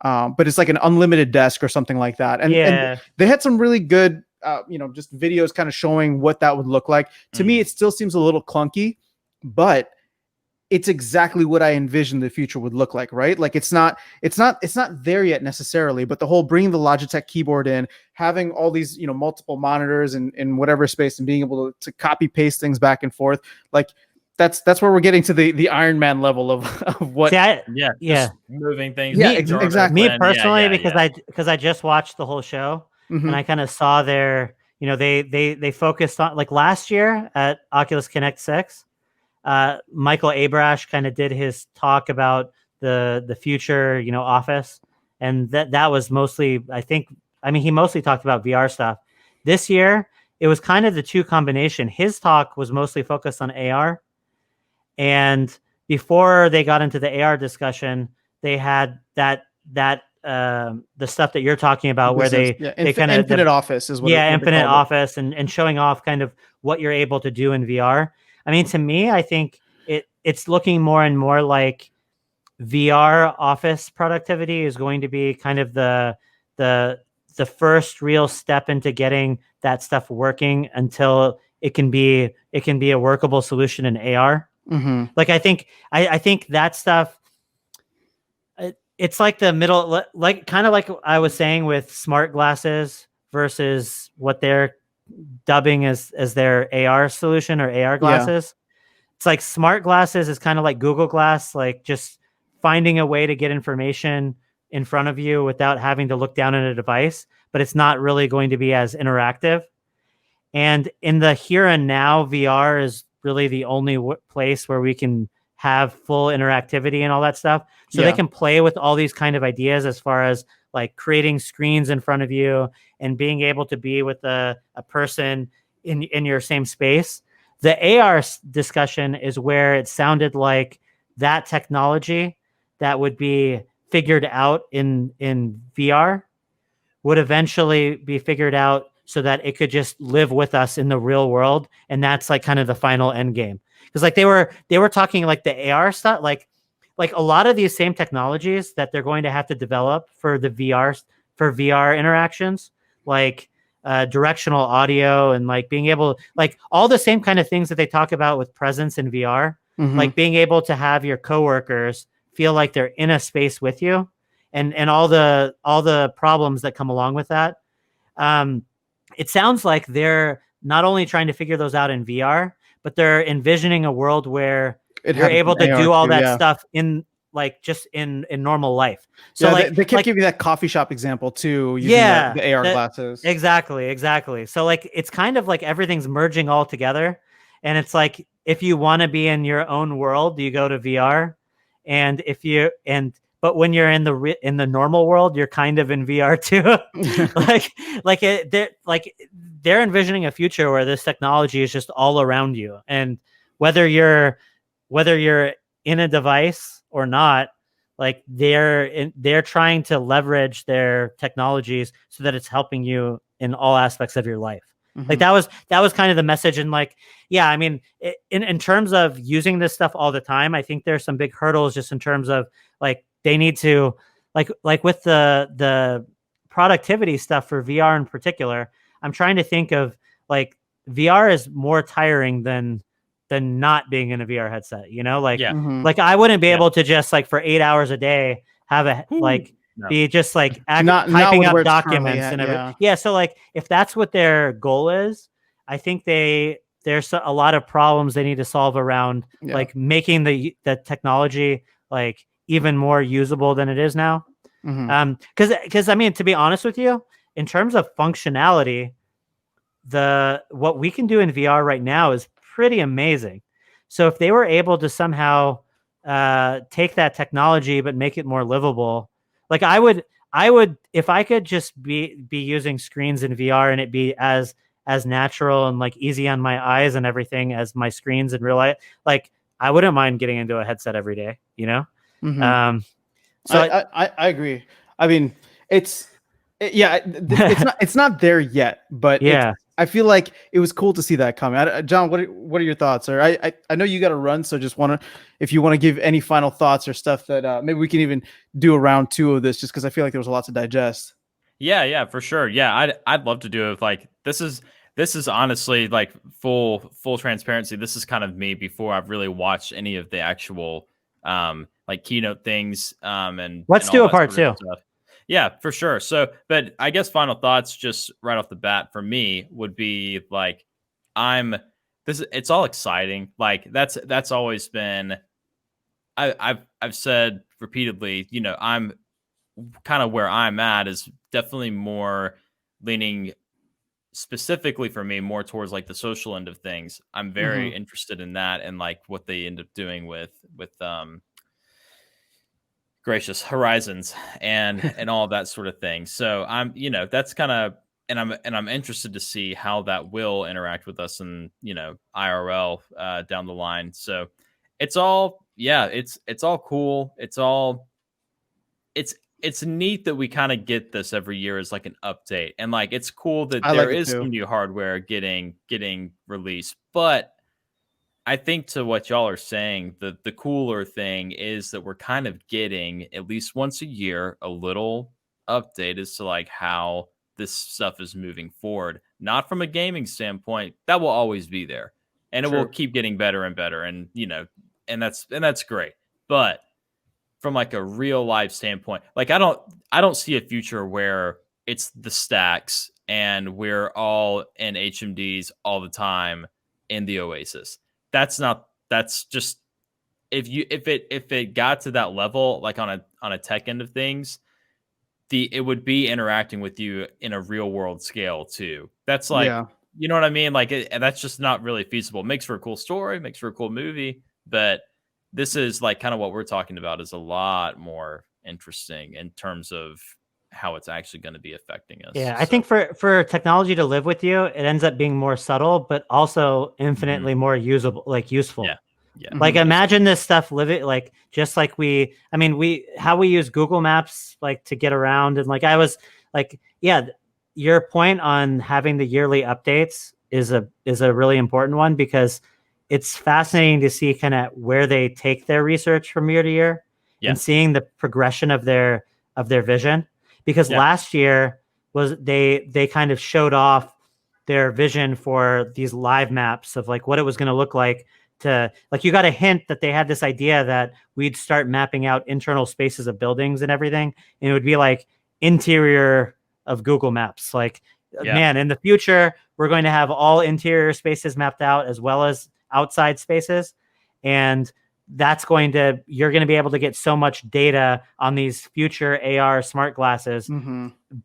but it's like an unlimited desk or something like that. And they had some really good, just videos kind of showing what that would look like. To me, it still seems a little clunky, but it's exactly what I envisioned the future would look like, right? Like it's not there yet necessarily, but the whole bringing the Logitech keyboard in, having all these, multiple monitors in whatever space and being able to copy paste things back and forth, like that's where we're getting to the Iron Man level of what. Just moving things. Yeah, exactly. Me personally, because I just watched the whole show and I kind of saw their, they focused on, like last year at Oculus Connect 6. Michael Abrash kind of did his talk about the future, Office, and that was mostly, he mostly talked about VR stuff. This year, it was kind of the two combination. His talk was mostly focused on AR, and before they got into the AR discussion, they had that the stuff that you're talking about, where they kind of Infinite Office is what Infinite Office and showing off kind of what you're able to do in VR. I mean, to me, I think it's looking more and more like VR office productivity is going to be kind of the first real step into getting that stuff working until it can be a workable solution in AR. Mm-hmm. Like I think that stuff, it's like the middle, like kind of like I was saying with smart glasses versus what they're dubbing as their AR solution or AR glasses. Yeah. It's like smart glasses is kind of like Google Glass, like just finding a way to get information in front of you without having to look down at a device, but it's not really going to be as interactive. And in the here and now, VR is really the only place where we can have full interactivity and all that stuff. So they can play with all these kind of ideas as far as like creating screens in front of you and being able to be with a person in your same space. The AR discussion is where it sounded like that technology that would be figured out in VR would eventually be figured out so that it could just live with us in the real world. And that's like kind of the final end game. Because like they were talking like the AR stuff, like a lot of these same technologies that they're going to have to develop for the VR interactions, like directional audio and like being able, like all the same kind of things that they talk about with presence in VR, like being able to have your coworkers feel like they're in a space with you, and all the problems that come along with that. It sounds like they're not only trying to figure those out in VR, but they're envisioning a world where you're able to do all that stuff in like just in normal life. So like they kept giving that coffee shop example too, using the AR glasses. Exactly. So like it's kind of like everything's merging all together, and it's like if you want to be in your own world, you go to VR, but when you're in the normal world, you're kind of in VR too. They're envisioning a future where this technology is just all around you, and whether you're in a device or not, like they're trying to leverage their technologies so that it's helping you in all aspects of your life. Like that was kind of the message. And like, yeah, I mean, in terms of using this stuff all the time, I think there's some big hurdles just in terms of like they need to like with the productivity stuff for VR in particular. I'm trying to think of like VR is more tiring than not being in a VR headset, like I wouldn't be able to just like for 8 hours a day have be just like typing up documents and everything. Yeah. So like if that's what their goal is, I think there's a lot of problems they need to solve around like making the technology like even more usable than it is now. Because I mean, to be honest with you, in terms of functionality, what we can do in VR right now is pretty amazing. So if they were able to somehow take that technology but make it more livable, like I would if I could just be using screens in VR and it be as natural and like easy on my eyes and everything as my screens in real life, like I wouldn't mind getting into a headset every day, So I agree. I mean, it's not there yet, but I feel like it was cool to see that coming. John, what are your thoughts? Or I know you got to run, so just if you want to give any final thoughts or stuff that maybe we can even do a round 2 of this, just because I feel like there was a lot to digest. Yeah, for sure. Yeah, I'd love to do it. Like this is This is honestly like full transparency. This is kind of me before I've really watched any of the actual like keynote things. And let's do a part two. Yeah, for sure. So, but I guess final thoughts just right off the bat for me would be like, it's all exciting. Like that's always been, I've said repeatedly, you know, I'm kind of where I'm at is definitely more leaning specifically for me more towards like the social end of things. I'm very interested in that and like what they end up doing with Gracious Horizons and all of that sort of thing. So I'm, you know, that's kind of, and I'm interested to see how that will interact with us and, you know, IRL down the line. So it's all, yeah, it's all cool. It's neat that we kind of get this every year as like an update, and like it's cool that there is some new hardware getting released. But I think to what y'all are saying, the cooler thing is that we're kind of getting at least once a year a little update as to like how this stuff is moving forward. Not from a gaming standpoint, that will always be there, and it will keep getting better and better, and you know, and that's great. But from like a real life standpoint, like I don't see a future where it's the stacks and we're all in HMDs all the time in the Oasis. That's just if it got to that level, like on a tech end of things, it would be interacting with you in a real world scale too. That's like, you know what I mean? Like that's just not really feasible. It makes for a cool story, makes for a cool movie, but this is like kind of what we're talking about is a lot more interesting in terms of how it's actually going to be affecting us. Yeah, I think for technology to live with you, it ends up being more subtle, but also infinitely more usable, like useful. Yeah. Like imagine this stuff living like just like how we use Google Maps like to get around, and like I was like, yeah, your point on having the yearly updates is a really important one, because it's fascinating to see kind of where they take their research from year to year and seeing the progression of their vision. Because last year was they kind of showed off their vision for these live maps of like what it was going to look like. To like, you got a hint that they had this idea that we'd start mapping out internal spaces of buildings and everything, and it would be like interior of Google Maps. Like, man, in the future, we're going to have all interior spaces mapped out as well as outside spaces, and you're going to be able to get so much data on these future AR smart glasses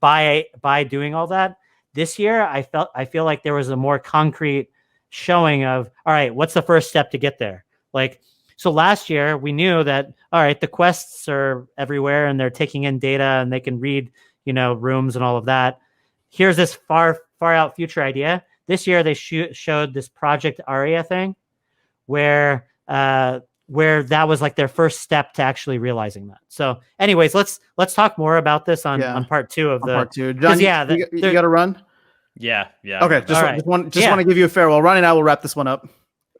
by doing all that. This year, I feel like there was a more concrete showing of, all right, what's the first step to get there? Like, so last year we knew that, all right, the quests are everywhere and they're taking in data and they can read, you know, rooms and all of that. Here's this far out future idea. This year they showed this Project Aria thing where that was like their first step to actually realizing that. So anyways, let's talk more about this on part two of the part two. John, you got to run. Yeah. Okay, just want to give you a farewell. Ronnie and I will wrap this one up.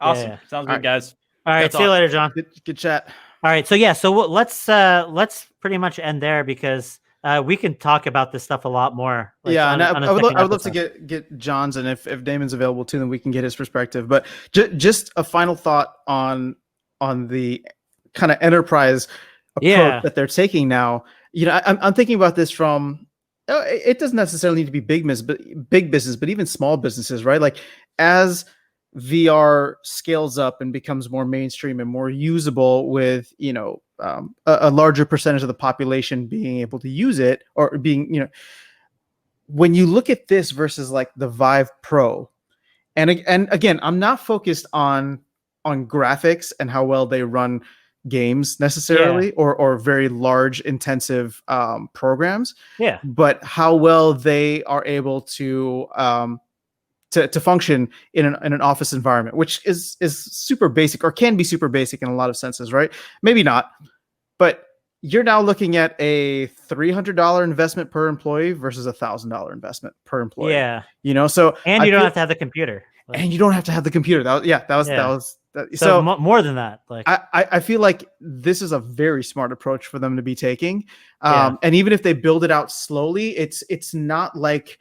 Awesome. Yeah. Sounds good, guys. All right, see you later, John. Good chat. All right, so let's pretty much end there, because we can talk about this stuff a lot more. Like, I would love to get John's, and if Damon's available too, then we can get his perspective. But just a final thought on the kind of enterprise approach that they're taking now. You know, I'm thinking about this from. It doesn't necessarily need to be big business, but even small businesses, right? Like as VR scales up and becomes more mainstream and more usable, with a larger percentage of the population being able to use it, or being when you look at this versus like the Vive Pro, and again, I'm not focused on graphics and how well they run games necessarily, or very large intensive programs, but how well they are able to function in an office environment, which is super basic, or can be super basic in a lot of senses, right? Maybe not, but you're now looking at a $300 investment per employee versus $1,000 investment per employee. So and you don't have to have the computer, and you don't have to have the computer. That was so more than that. Like I feel like this is a very smart approach for them to be taking. And even if they build it out slowly, it's not like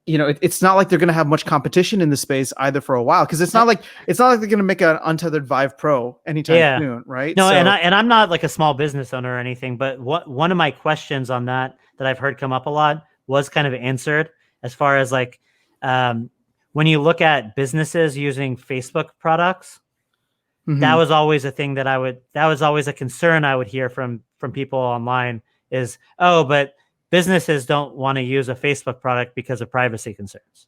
it's not like they're going to have much competition in the space either for a while, because it's not like they're going to make an untethered Vive Pro anytime soon, right? No, and I'm not like a small business owner or anything, but one of my questions on that I've heard come up a lot was kind of answered, as far as like when you look at businesses using Facebook products. That was always a thing that was always a concern I would hear from people online is, but businesses don't want to use a Facebook product because of privacy concerns.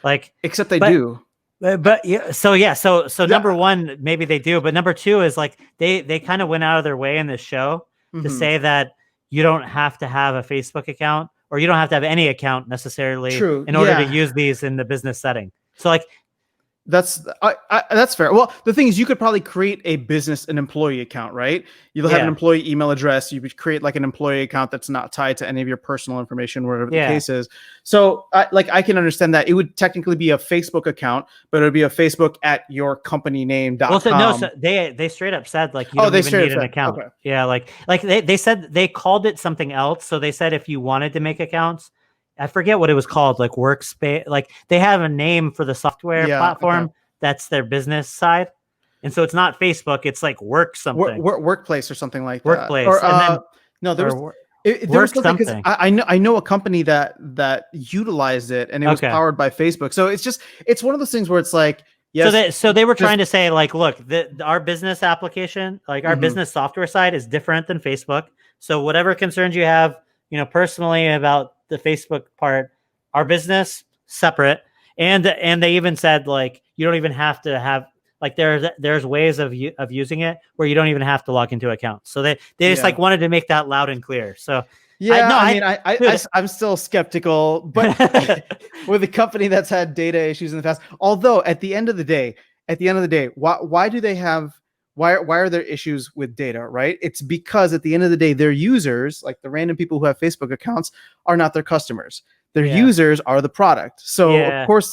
Like, except they do. But so number one, maybe they do, but number two is like they kind of went out of their way in this show to say that you don't have to have a Facebook account, or you don't have to have any account necessarily in order to use these in the business setting. So like, that's fair. Well, the thing is, you could probably create an employee account, right? You'll have an employee email address. You could create like an employee account that's not tied to any of your personal information, whatever the case is. So I can understand that it would technically be a Facebook account, but it would be a Facebook at your company name.com. Well, so they straight up said like, you don't even need an account. Okay. Yeah. Like they said they called it something else. So they said, if you wanted to make accounts, I forget what it was called, like Workspace. Like they have a name for the software platform that's their business side, and so it's not Facebook. It's like Workplace or something like Workplace. That. And then, no, there was something. I know a company that utilized it, and it was powered by Facebook. So it's one of those things where it's like, yes. So they were trying to say like, look, our business application, like our business software side, is different than Facebook. So whatever concerns you have, personally about the Facebook part, our business separate, and they even said like, you don't even have to have like, there's ways of using it where you don't even have to log into accounts. So they just like wanted to make that loud and clear. So I'm still skeptical, but with a company that's had data issues in the past. Although at the end of the day, why do they have? Why are there issues with data, right? It's because at the end of the day, their users, like the random people who have Facebook accounts, are not their customers. Their users are the product. So of course,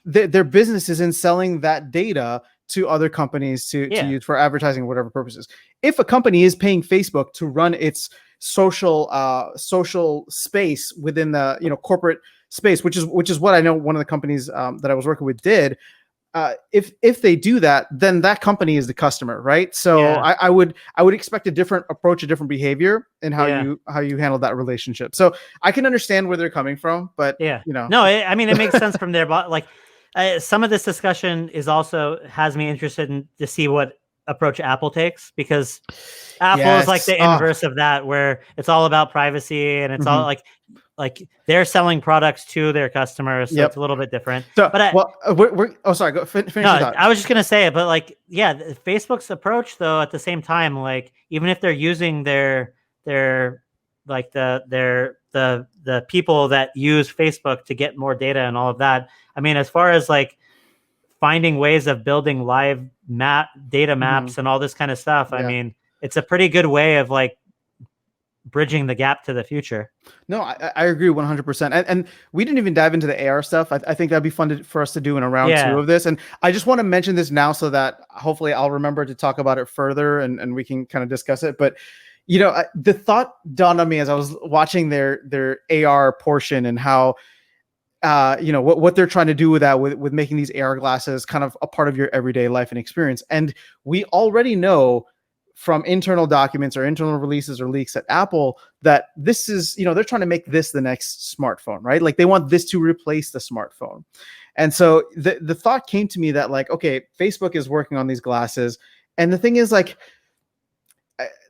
their business is in selling that data to other companies to use for advertising or whatever purposes. If a company is paying Facebook to run its social space within the corporate space, which is what I know one of the companies that I was working with did. If they do that, then that company is the customer, right? So I would expect a different approach, a different behavior in how you handle that relationship. So I can understand where they're coming from, but no, I mean, it makes sense from there. But like some of this discussion has me interested in to see what approach Apple takes, because Apple is like the inverse of that, where it's all about privacy and it's all like they're selling products to their customers, so it's a little bit different. So, but sorry, go finish. I was just gonna say it, but like, Facebook's approach though, at the same time, like even if they're using their like the people that use Facebook to get more data and all of that. I mean, as far as like finding ways of building live data maps and all this kind of stuff, I mean, it's a pretty good way of like bridging the gap to the future. No, I agree 100%. And we didn't even dive into the AR stuff. I think that'd be fun for us to do in a round two of this. And I just want to mention this now so that hopefully I'll remember to talk about it further and we can kind of discuss it. But, the thought dawned on me as I was watching their AR portion and how, what they're trying to do with that, with making these AR glasses kind of a part of your everyday life and experience. And we already know from internal documents or internal releases or leaks at Apple that this is, they're trying to make this the next smartphone, right? Like they want this to replace the smartphone. And so the thought came to me that like, okay, Facebook is working on these glasses. And the thing is like,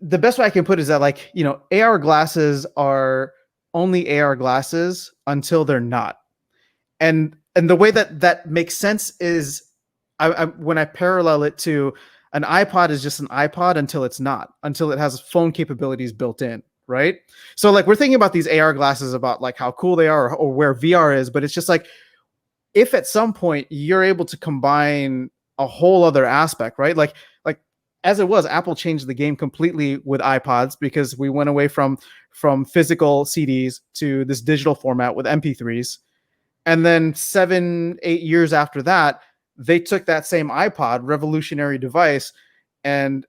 the best way I can put it is that like, AR glasses are only AR glasses until they're not. And the way that makes sense is when I parallel it to an iPod is just an iPod until it's not, until it has phone capabilities built in, right? So like we're thinking about these AR glasses about like how cool they are or where VR is, but it's just like if at some point you're able to combine a whole other aspect, right? Like as it was, Apple changed the game completely with iPods because we went away from physical CDs to this digital format with MP3s. And then 7-8 years after that, they took that same iPod, revolutionary device, and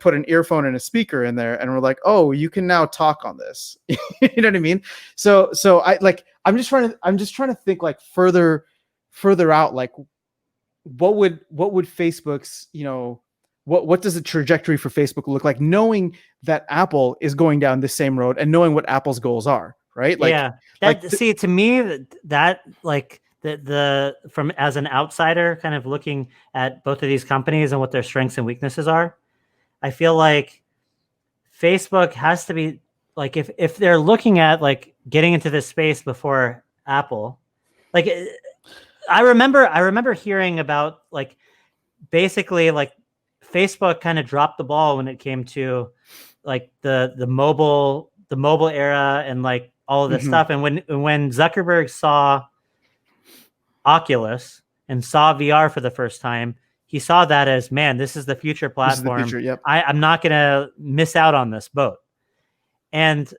put an earphone and a speaker in there, and we're like, oh, you can now talk on this. You know what I mean? So I'm just trying to think like further out, like what would Facebook's, what does the trajectory for Facebook look like, knowing that Apple is going down the same road and knowing what Apple's goals are, right? See, to me, that like the from as an outsider kind of looking at both of these companies and what their strengths and weaknesses are, I feel like Facebook has to be like, if they're looking at like getting into this space before Apple, like I remember hearing about like basically like Facebook kind of dropped the ball when it came to like the mobile era and like all of this stuff. And when Zuckerberg saw Oculus and saw VR for the first time, he saw that as, man, this is the future platform. This is the future, yep. I'm not going to miss out on this boat. And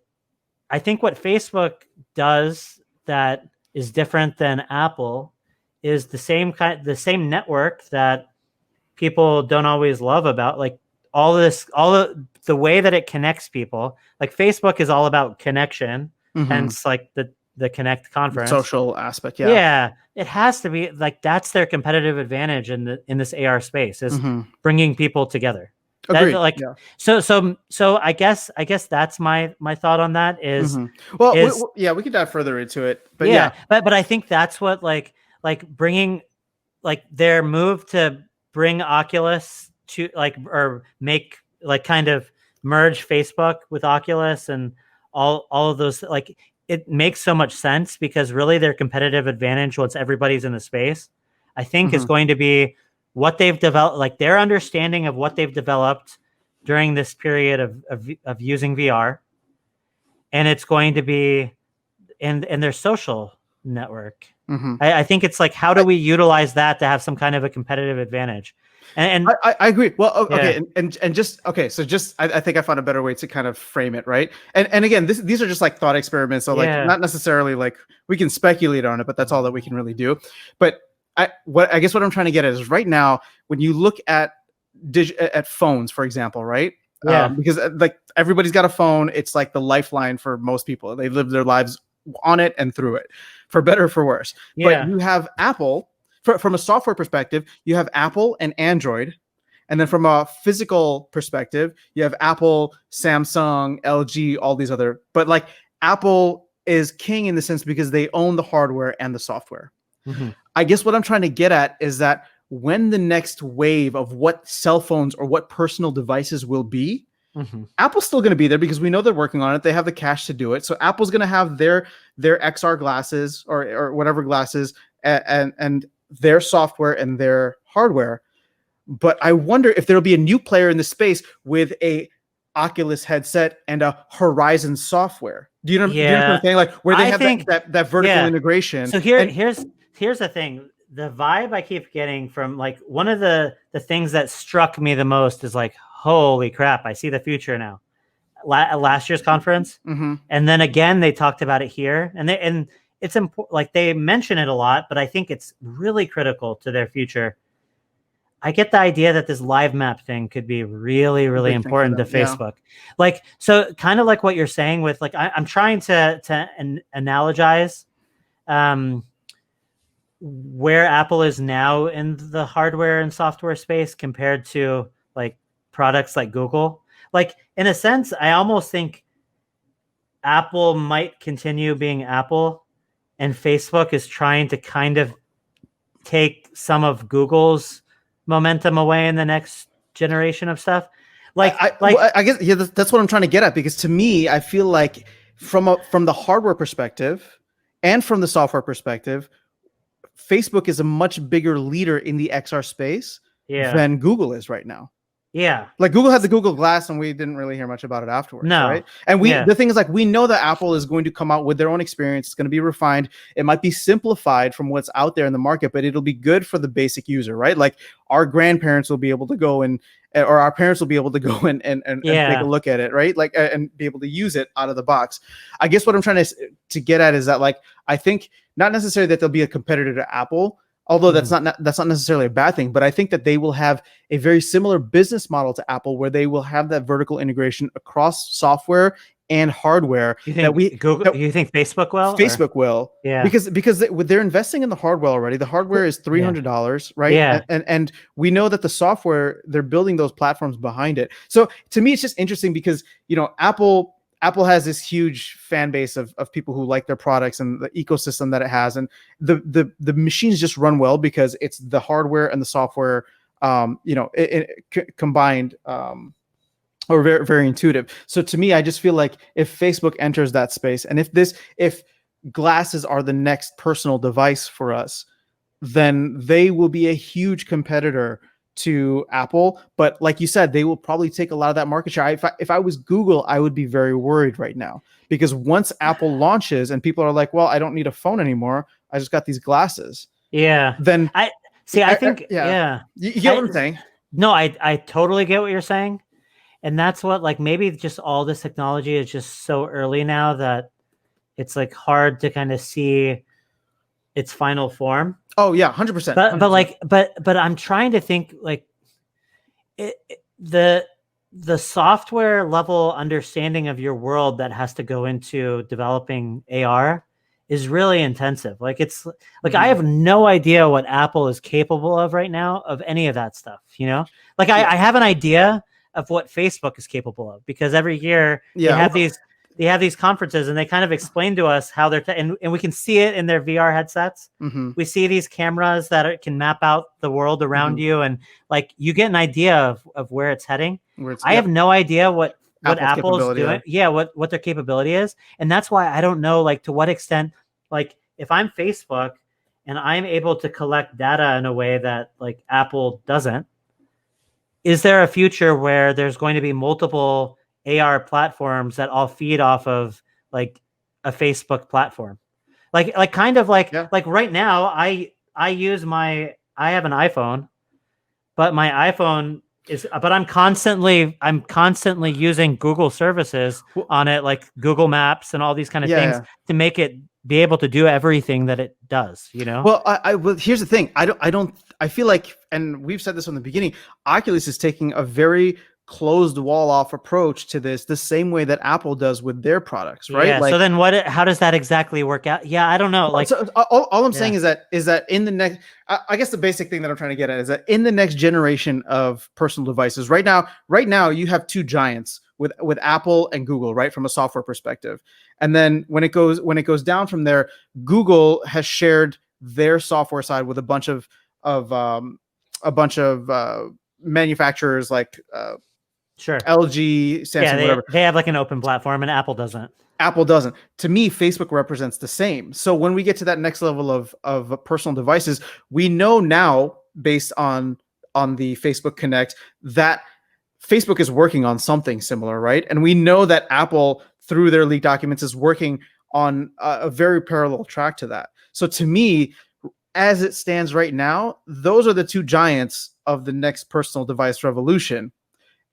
I think what Facebook does that is different than Apple is the same network that people don't always love about, like the way that it connects people. Like Facebook is all about connection, hence like the Connect conference, social aspect. Yeah, it has to be like that's their competitive advantage in this AR space is bringing people together. Agreed. So I guess that's my thought on that is we could dive further into it, but but I think that's what like bringing like their move to bring Oculus to like, or make like kind of merge Facebook with Oculus and all of those, like it makes so much sense because really their competitive advantage once everybody's in the space, I think is going to be what they've developed, like their understanding of what they've developed during this period of using VR. And it's going to be in their social network. I think it's like, how do we utilize that to have some kind of a competitive advantage? And I agree. Well, okay. I think I found a better way to kind of frame it. Right. And again, these are just like thought experiments. So like not necessarily like we can speculate on it, but that's all that we can really do. But I guess what I'm trying to get at is right now, when you look at phones, for example, right? Because like everybody's got a phone. It's like the lifeline for most people. They live their lives on it and through it, for better or for worse. But you have Apple, from a software perspective, you have Apple and Android. And then from a physical perspective, you have Apple, Samsung, LG, all these other. But like Apple is king in the sense because they own the hardware and the software. I guess what I'm trying to get at is that when the next wave of what cell phones or what personal devices will be, Apple's still going to be there because we know they're working on it. They have the cash to do it. So Apple's going to have their XR glasses or whatever glasses and their software and their hardware. But I wonder if there'll be a new player in the space with a Oculus headset and a Horizon software. Do you know what I'm saying? Like where they have that vertical integration. So here's the thing. The vibe I keep getting from like one of the things that struck me the most is like, holy crap, I see the future now. Last year's conference. And then again, they talked about it here and it's important. Like they mention it a lot, but I think it's really critical to their future. I get the idea that this live map thing could be really, really important to Facebook. Like, so kind of like what you're saying with like, I'm trying to analogize where Apple is now in the hardware and software space compared to like products like Google. Like in a sense, I almost think Apple might continue being Apple and Facebook is trying to kind of take some of Google's momentum away in the next generation of stuff. Like I guess that's what I'm trying to get at, because to me, I feel like from the hardware perspective and from the software perspective, Facebook is a much bigger leader in the XR space than Google is right now. Yeah. Like Google had the Google Glass and we didn't really hear much about it afterwards. No. Right. And the thing is, like, we know that Apple is going to come out with their own experience. It's going to be refined. It might be simplified from what's out there in the market, but it'll be good for the basic user, right? Like our grandparents will be able to go or our parents will be able to go and take a look at it, right? Like, and be able to use it out of the box. I guess what I'm trying to get at is that, like, I think not necessarily that there'll be a competitor to Apple, Although that's not necessarily a bad thing, but I think that they will have a very similar business model to Apple, where they will have that vertical integration across software and hardware. You think Google? You think Facebook will? Facebook will, yeah, because they're investing in the hardware already. The hardware is $300, right? Yeah, and we know that the software, they're building those platforms behind it. So to me, it's just interesting because Apple has this huge fan base of people who like their products and the ecosystem that it has, and the machines just run well because it's the hardware and the software, combined, or very, very intuitive. So to me, I just feel like if Facebook enters that space, and if glasses are the next personal device for us, then they will be a huge competitor to Apple. But like you said, they will probably take a lot of that market share. If I was Google, I would be very worried right now, because once Apple launches and people are like, well, I don't need a phone anymore, I just got these glasses. Yeah. Then I think you get what I'm saying? No, I totally get what you're saying. And that's what, like, maybe just all this technology is just so early now that it's like hard to kind of see its final form. Oh yeah, 100%. But I'm trying to think, like, the software level understanding of your world that has to go into developing AR is really intensive. Like, it's like, I have no idea what Apple is capable of right now of any of that stuff, like I have an idea of what Facebook is capable of, because every year they have these conferences and they kind of explain to us how they're and we can see it in their VR headsets. We see these cameras that can map out the world around you, and like you get an idea of where it's heading. I have no idea what Apple's doing. Yeah, what their capability is. And that's why I don't know, like, to what extent, like, if I'm Facebook and I'm able to collect data in a way that, like, Apple doesn't, is there a future where there's going to be multiple AR platforms that all feed off of, like, a Facebook platform? Like right now, I have an iPhone, but my iPhone I'm constantly using Google services on it, like Google Maps and all these kind of things to make it be able to do everything that it does, Well, well, here's the thing. I feel like, and we've said this from the beginning, Oculus is taking a very closed wall off approach to this, the same way that Apple does with their products, right? Yeah. So then how does that exactly work out? Yeah, I don't know. Like, so all I'm saying is that in the next, I guess the basic thing that I'm trying to get at is that in the next generation of personal devices, right now you have two giants with Apple and Google, right? From a software perspective. And then when it goes down from there, Google has shared their software side with a bunch of manufacturers, like sure, LG, Samsung, whatever. They have like an open platform, and Apple doesn't. To me, Facebook represents the same. So when we get to that next level of personal devices, we know now, based on the Facebook Connect, that Facebook is working on something similar, right? And we know that Apple, through their leaked documents, is working on a very parallel track to that. So to me, as it stands right now, those are the two giants of the next personal device revolution.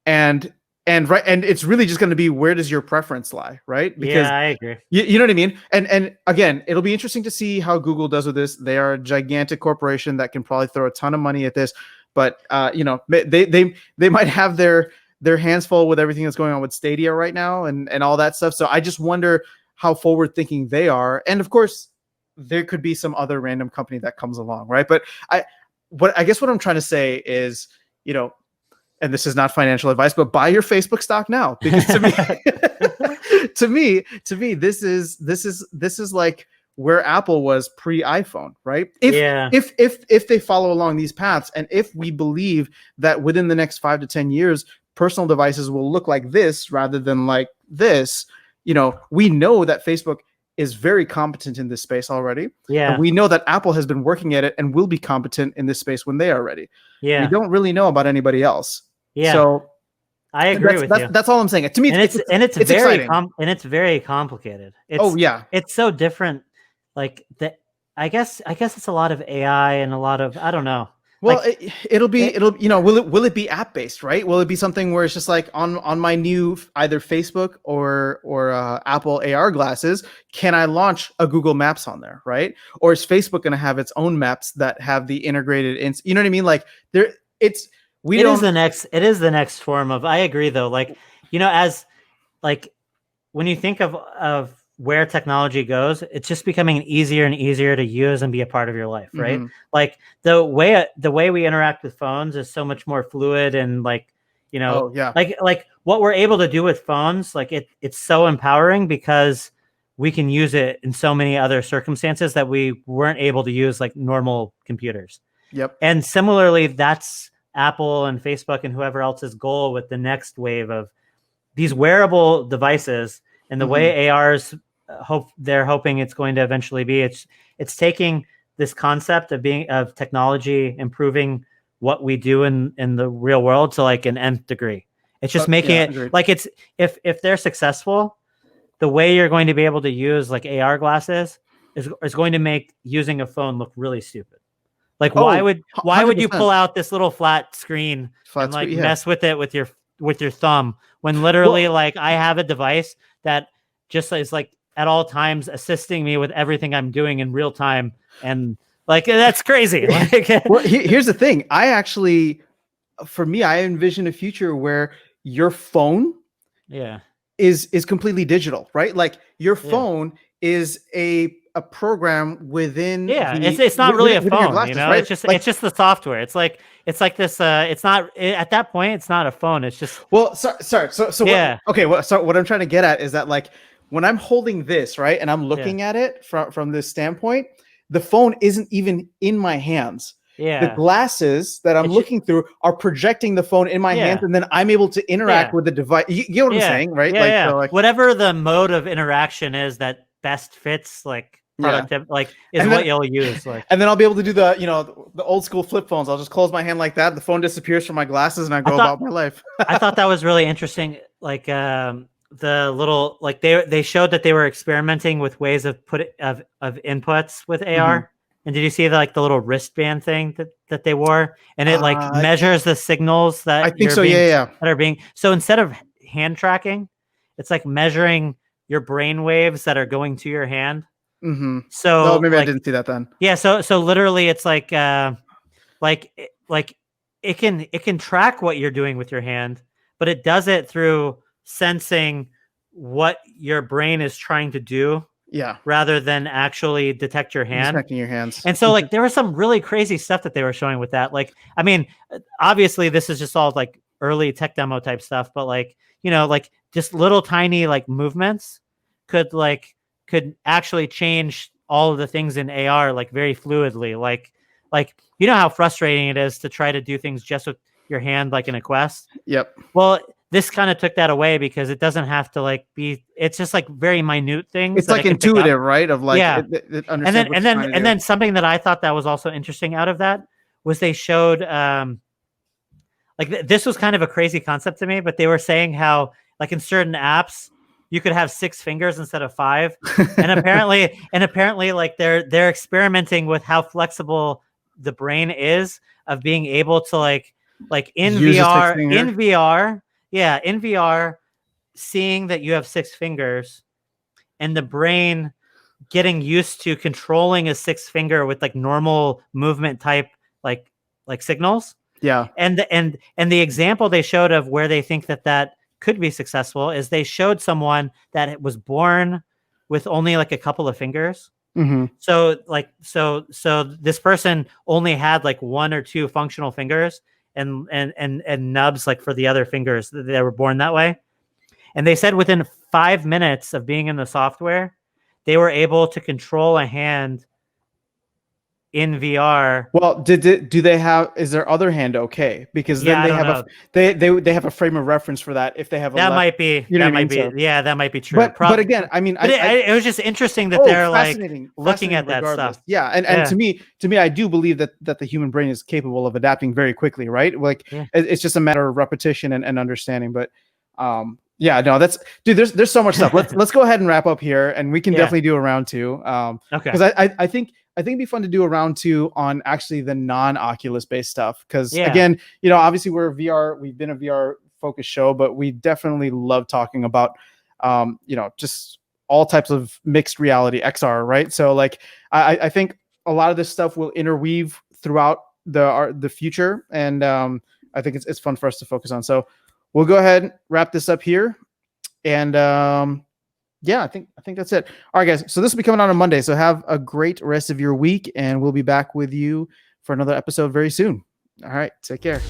And it's really just going to be, where does your preference lie, right? Because I agree. You know what I mean? And again, it'll be interesting to see how Google does with this. They are a gigantic corporation that can probably throw a ton of money at this, but they might have their hands full with everything that's going on with Stadia right now and all that stuff. So I just wonder how forward thinking they are. And of course, there could be some other random company that comes along, right? But I guess what I'm trying to say is, and this is not financial advice, but buy your Facebook stock now, because to me, this is like where Apple was pre-iPhone, right? If they follow along these paths, and if we believe that within the next 5 to 10 years, personal devices will look like this rather than like this, we know that Facebook is very competent in this space already. Yeah. And we know that Apple has been working at it and will be competent in this space when they are ready. Yeah. We don't really know about anybody else. Yeah. So I agree with you. That's all I'm saying. To me, it's very it's very complicated. It's so different. Like I guess it's a lot of AI and a lot of, I don't know. Well, it'll will it be app based, right? Will it be something where it's just like on my new either Facebook or Apple AR glasses, can I launch a Google Maps on there, right? Or is Facebook going to have its own maps that have the integrated you know what I mean? Like it is the next form of, I agree though. Like, as like when you think of where technology goes, it's just becoming easier and easier to use and be a part of your life, right? Mm-hmm. Like the way we interact with phones is so much more fluid and like what we're able to do with phones, like it's so empowering because we can use it in so many other circumstances that we weren't able to use like normal computers. Yep. And similarly, that's Apple and Facebook and whoever else's goal with the next wave of these wearable devices and the way AR's they're hoping it's going to eventually be. It's taking this concept of technology improving what we do in the real world to like an nth degree. It's just making it agreed. Like it's if they're successful, the way you're going to be able to use like AR glasses is going to make using a phone look really stupid. Like why would 100%. You pull out this little flat screen and like mess with it with your thumb when literally like I have a device that just is like at all times assisting me with everything I'm doing in real time, and like that's crazy. Well, here's the thing. For me, I envision a future where your phone is completely digital, right? Like your phone is a program within it's not really a phone, glasses, right? It's just the software. It's like this it's not at that point it's not a phone, it's just sorry so yeah. What I'm trying to get at is that like when I'm holding this, right, and I'm looking at it from this standpoint, the phone isn't even in my hands. Yeah. The glasses that I'm looking through are projecting the phone in my hands, and then I'm able to interact with the device. You get what I'm saying, right? Yeah, So like, whatever the mode of interaction is that best fits like productive, like is what you'll use. Like, and then I'll be able to do the old school flip phones. I'll just close my hand like that. The phone disappears from my glasses, and I go about my life. I thought that was really interesting. Like the little like they showed that they were experimenting with ways of inputs with AR. And did you see the little wristband thing that they wore, and it like measures the signals that I think so that are being, so instead of hand tracking, it's like measuring your brain waves that are going to your hand. So maybe I didn't see that then. Yeah, so literally it's like it can track what you're doing with your hand, but it does it through sensing what your brain is trying to do, rather than actually detect your hand. Detecting your hands. And so like there was some really crazy stuff that they were showing with that. Like, I mean, obviously this is just all like early tech demo type stuff, but like, like just little tiny like movements could actually change all of the things in AR like very fluidly. Like how frustrating it is to try to do things just with your hand like in a Quest. Yep. Well, this kind of took that away because it doesn't have to like be. It's just like very minute things. It's like intuitive, right? Of like, it and then something that I thought that was also interesting out of that was they showed this was kind of a crazy concept to me, but they were saying how like in certain apps you could have 6 fingers instead of 5, and apparently like they're experimenting with how flexible the brain is of being able to like in VR. Yeah, in VR, seeing that you have 6 fingers and the brain getting used to controlling a 6 finger with like normal movement type like signals. Yeah. And the example they showed of where they think that could be successful is they showed someone that was born with only like a couple of fingers. So this person only had like 1 or 2 functional fingers. And nubs like for the other fingers that were born that way. And they said within 5 minutes of being in the software, they were able to control a hand in VR. Well, do they have? Is their other hand okay? Because then they have a frame of reference for that. If they have that might be that might be true. But again, I mean, it was just interesting that they're like looking at that stuff. Yeah, and to me, I do believe that the human brain is capable of adapting very quickly, right? Like it's just a matter of repetition and understanding. But there's so much stuff. Let's go ahead and wrap up here, and we can definitely do a round 2. Okay. Because I think I think it'd be fun to do a round 2 on actually the non-Oculus based stuff. Cause again, obviously we've been a VR focused show, but we definitely love talking about, just all types of mixed reality XR. Right. So like, I think a lot of this stuff will interweave throughout the future. And I think it's fun for us to focus on. So we'll go ahead and wrap this up here. And I think that's it. All right, guys. So this will be coming out on Monday. So have a great rest of your week, and we'll be back with you for another episode very soon. All right. Take care.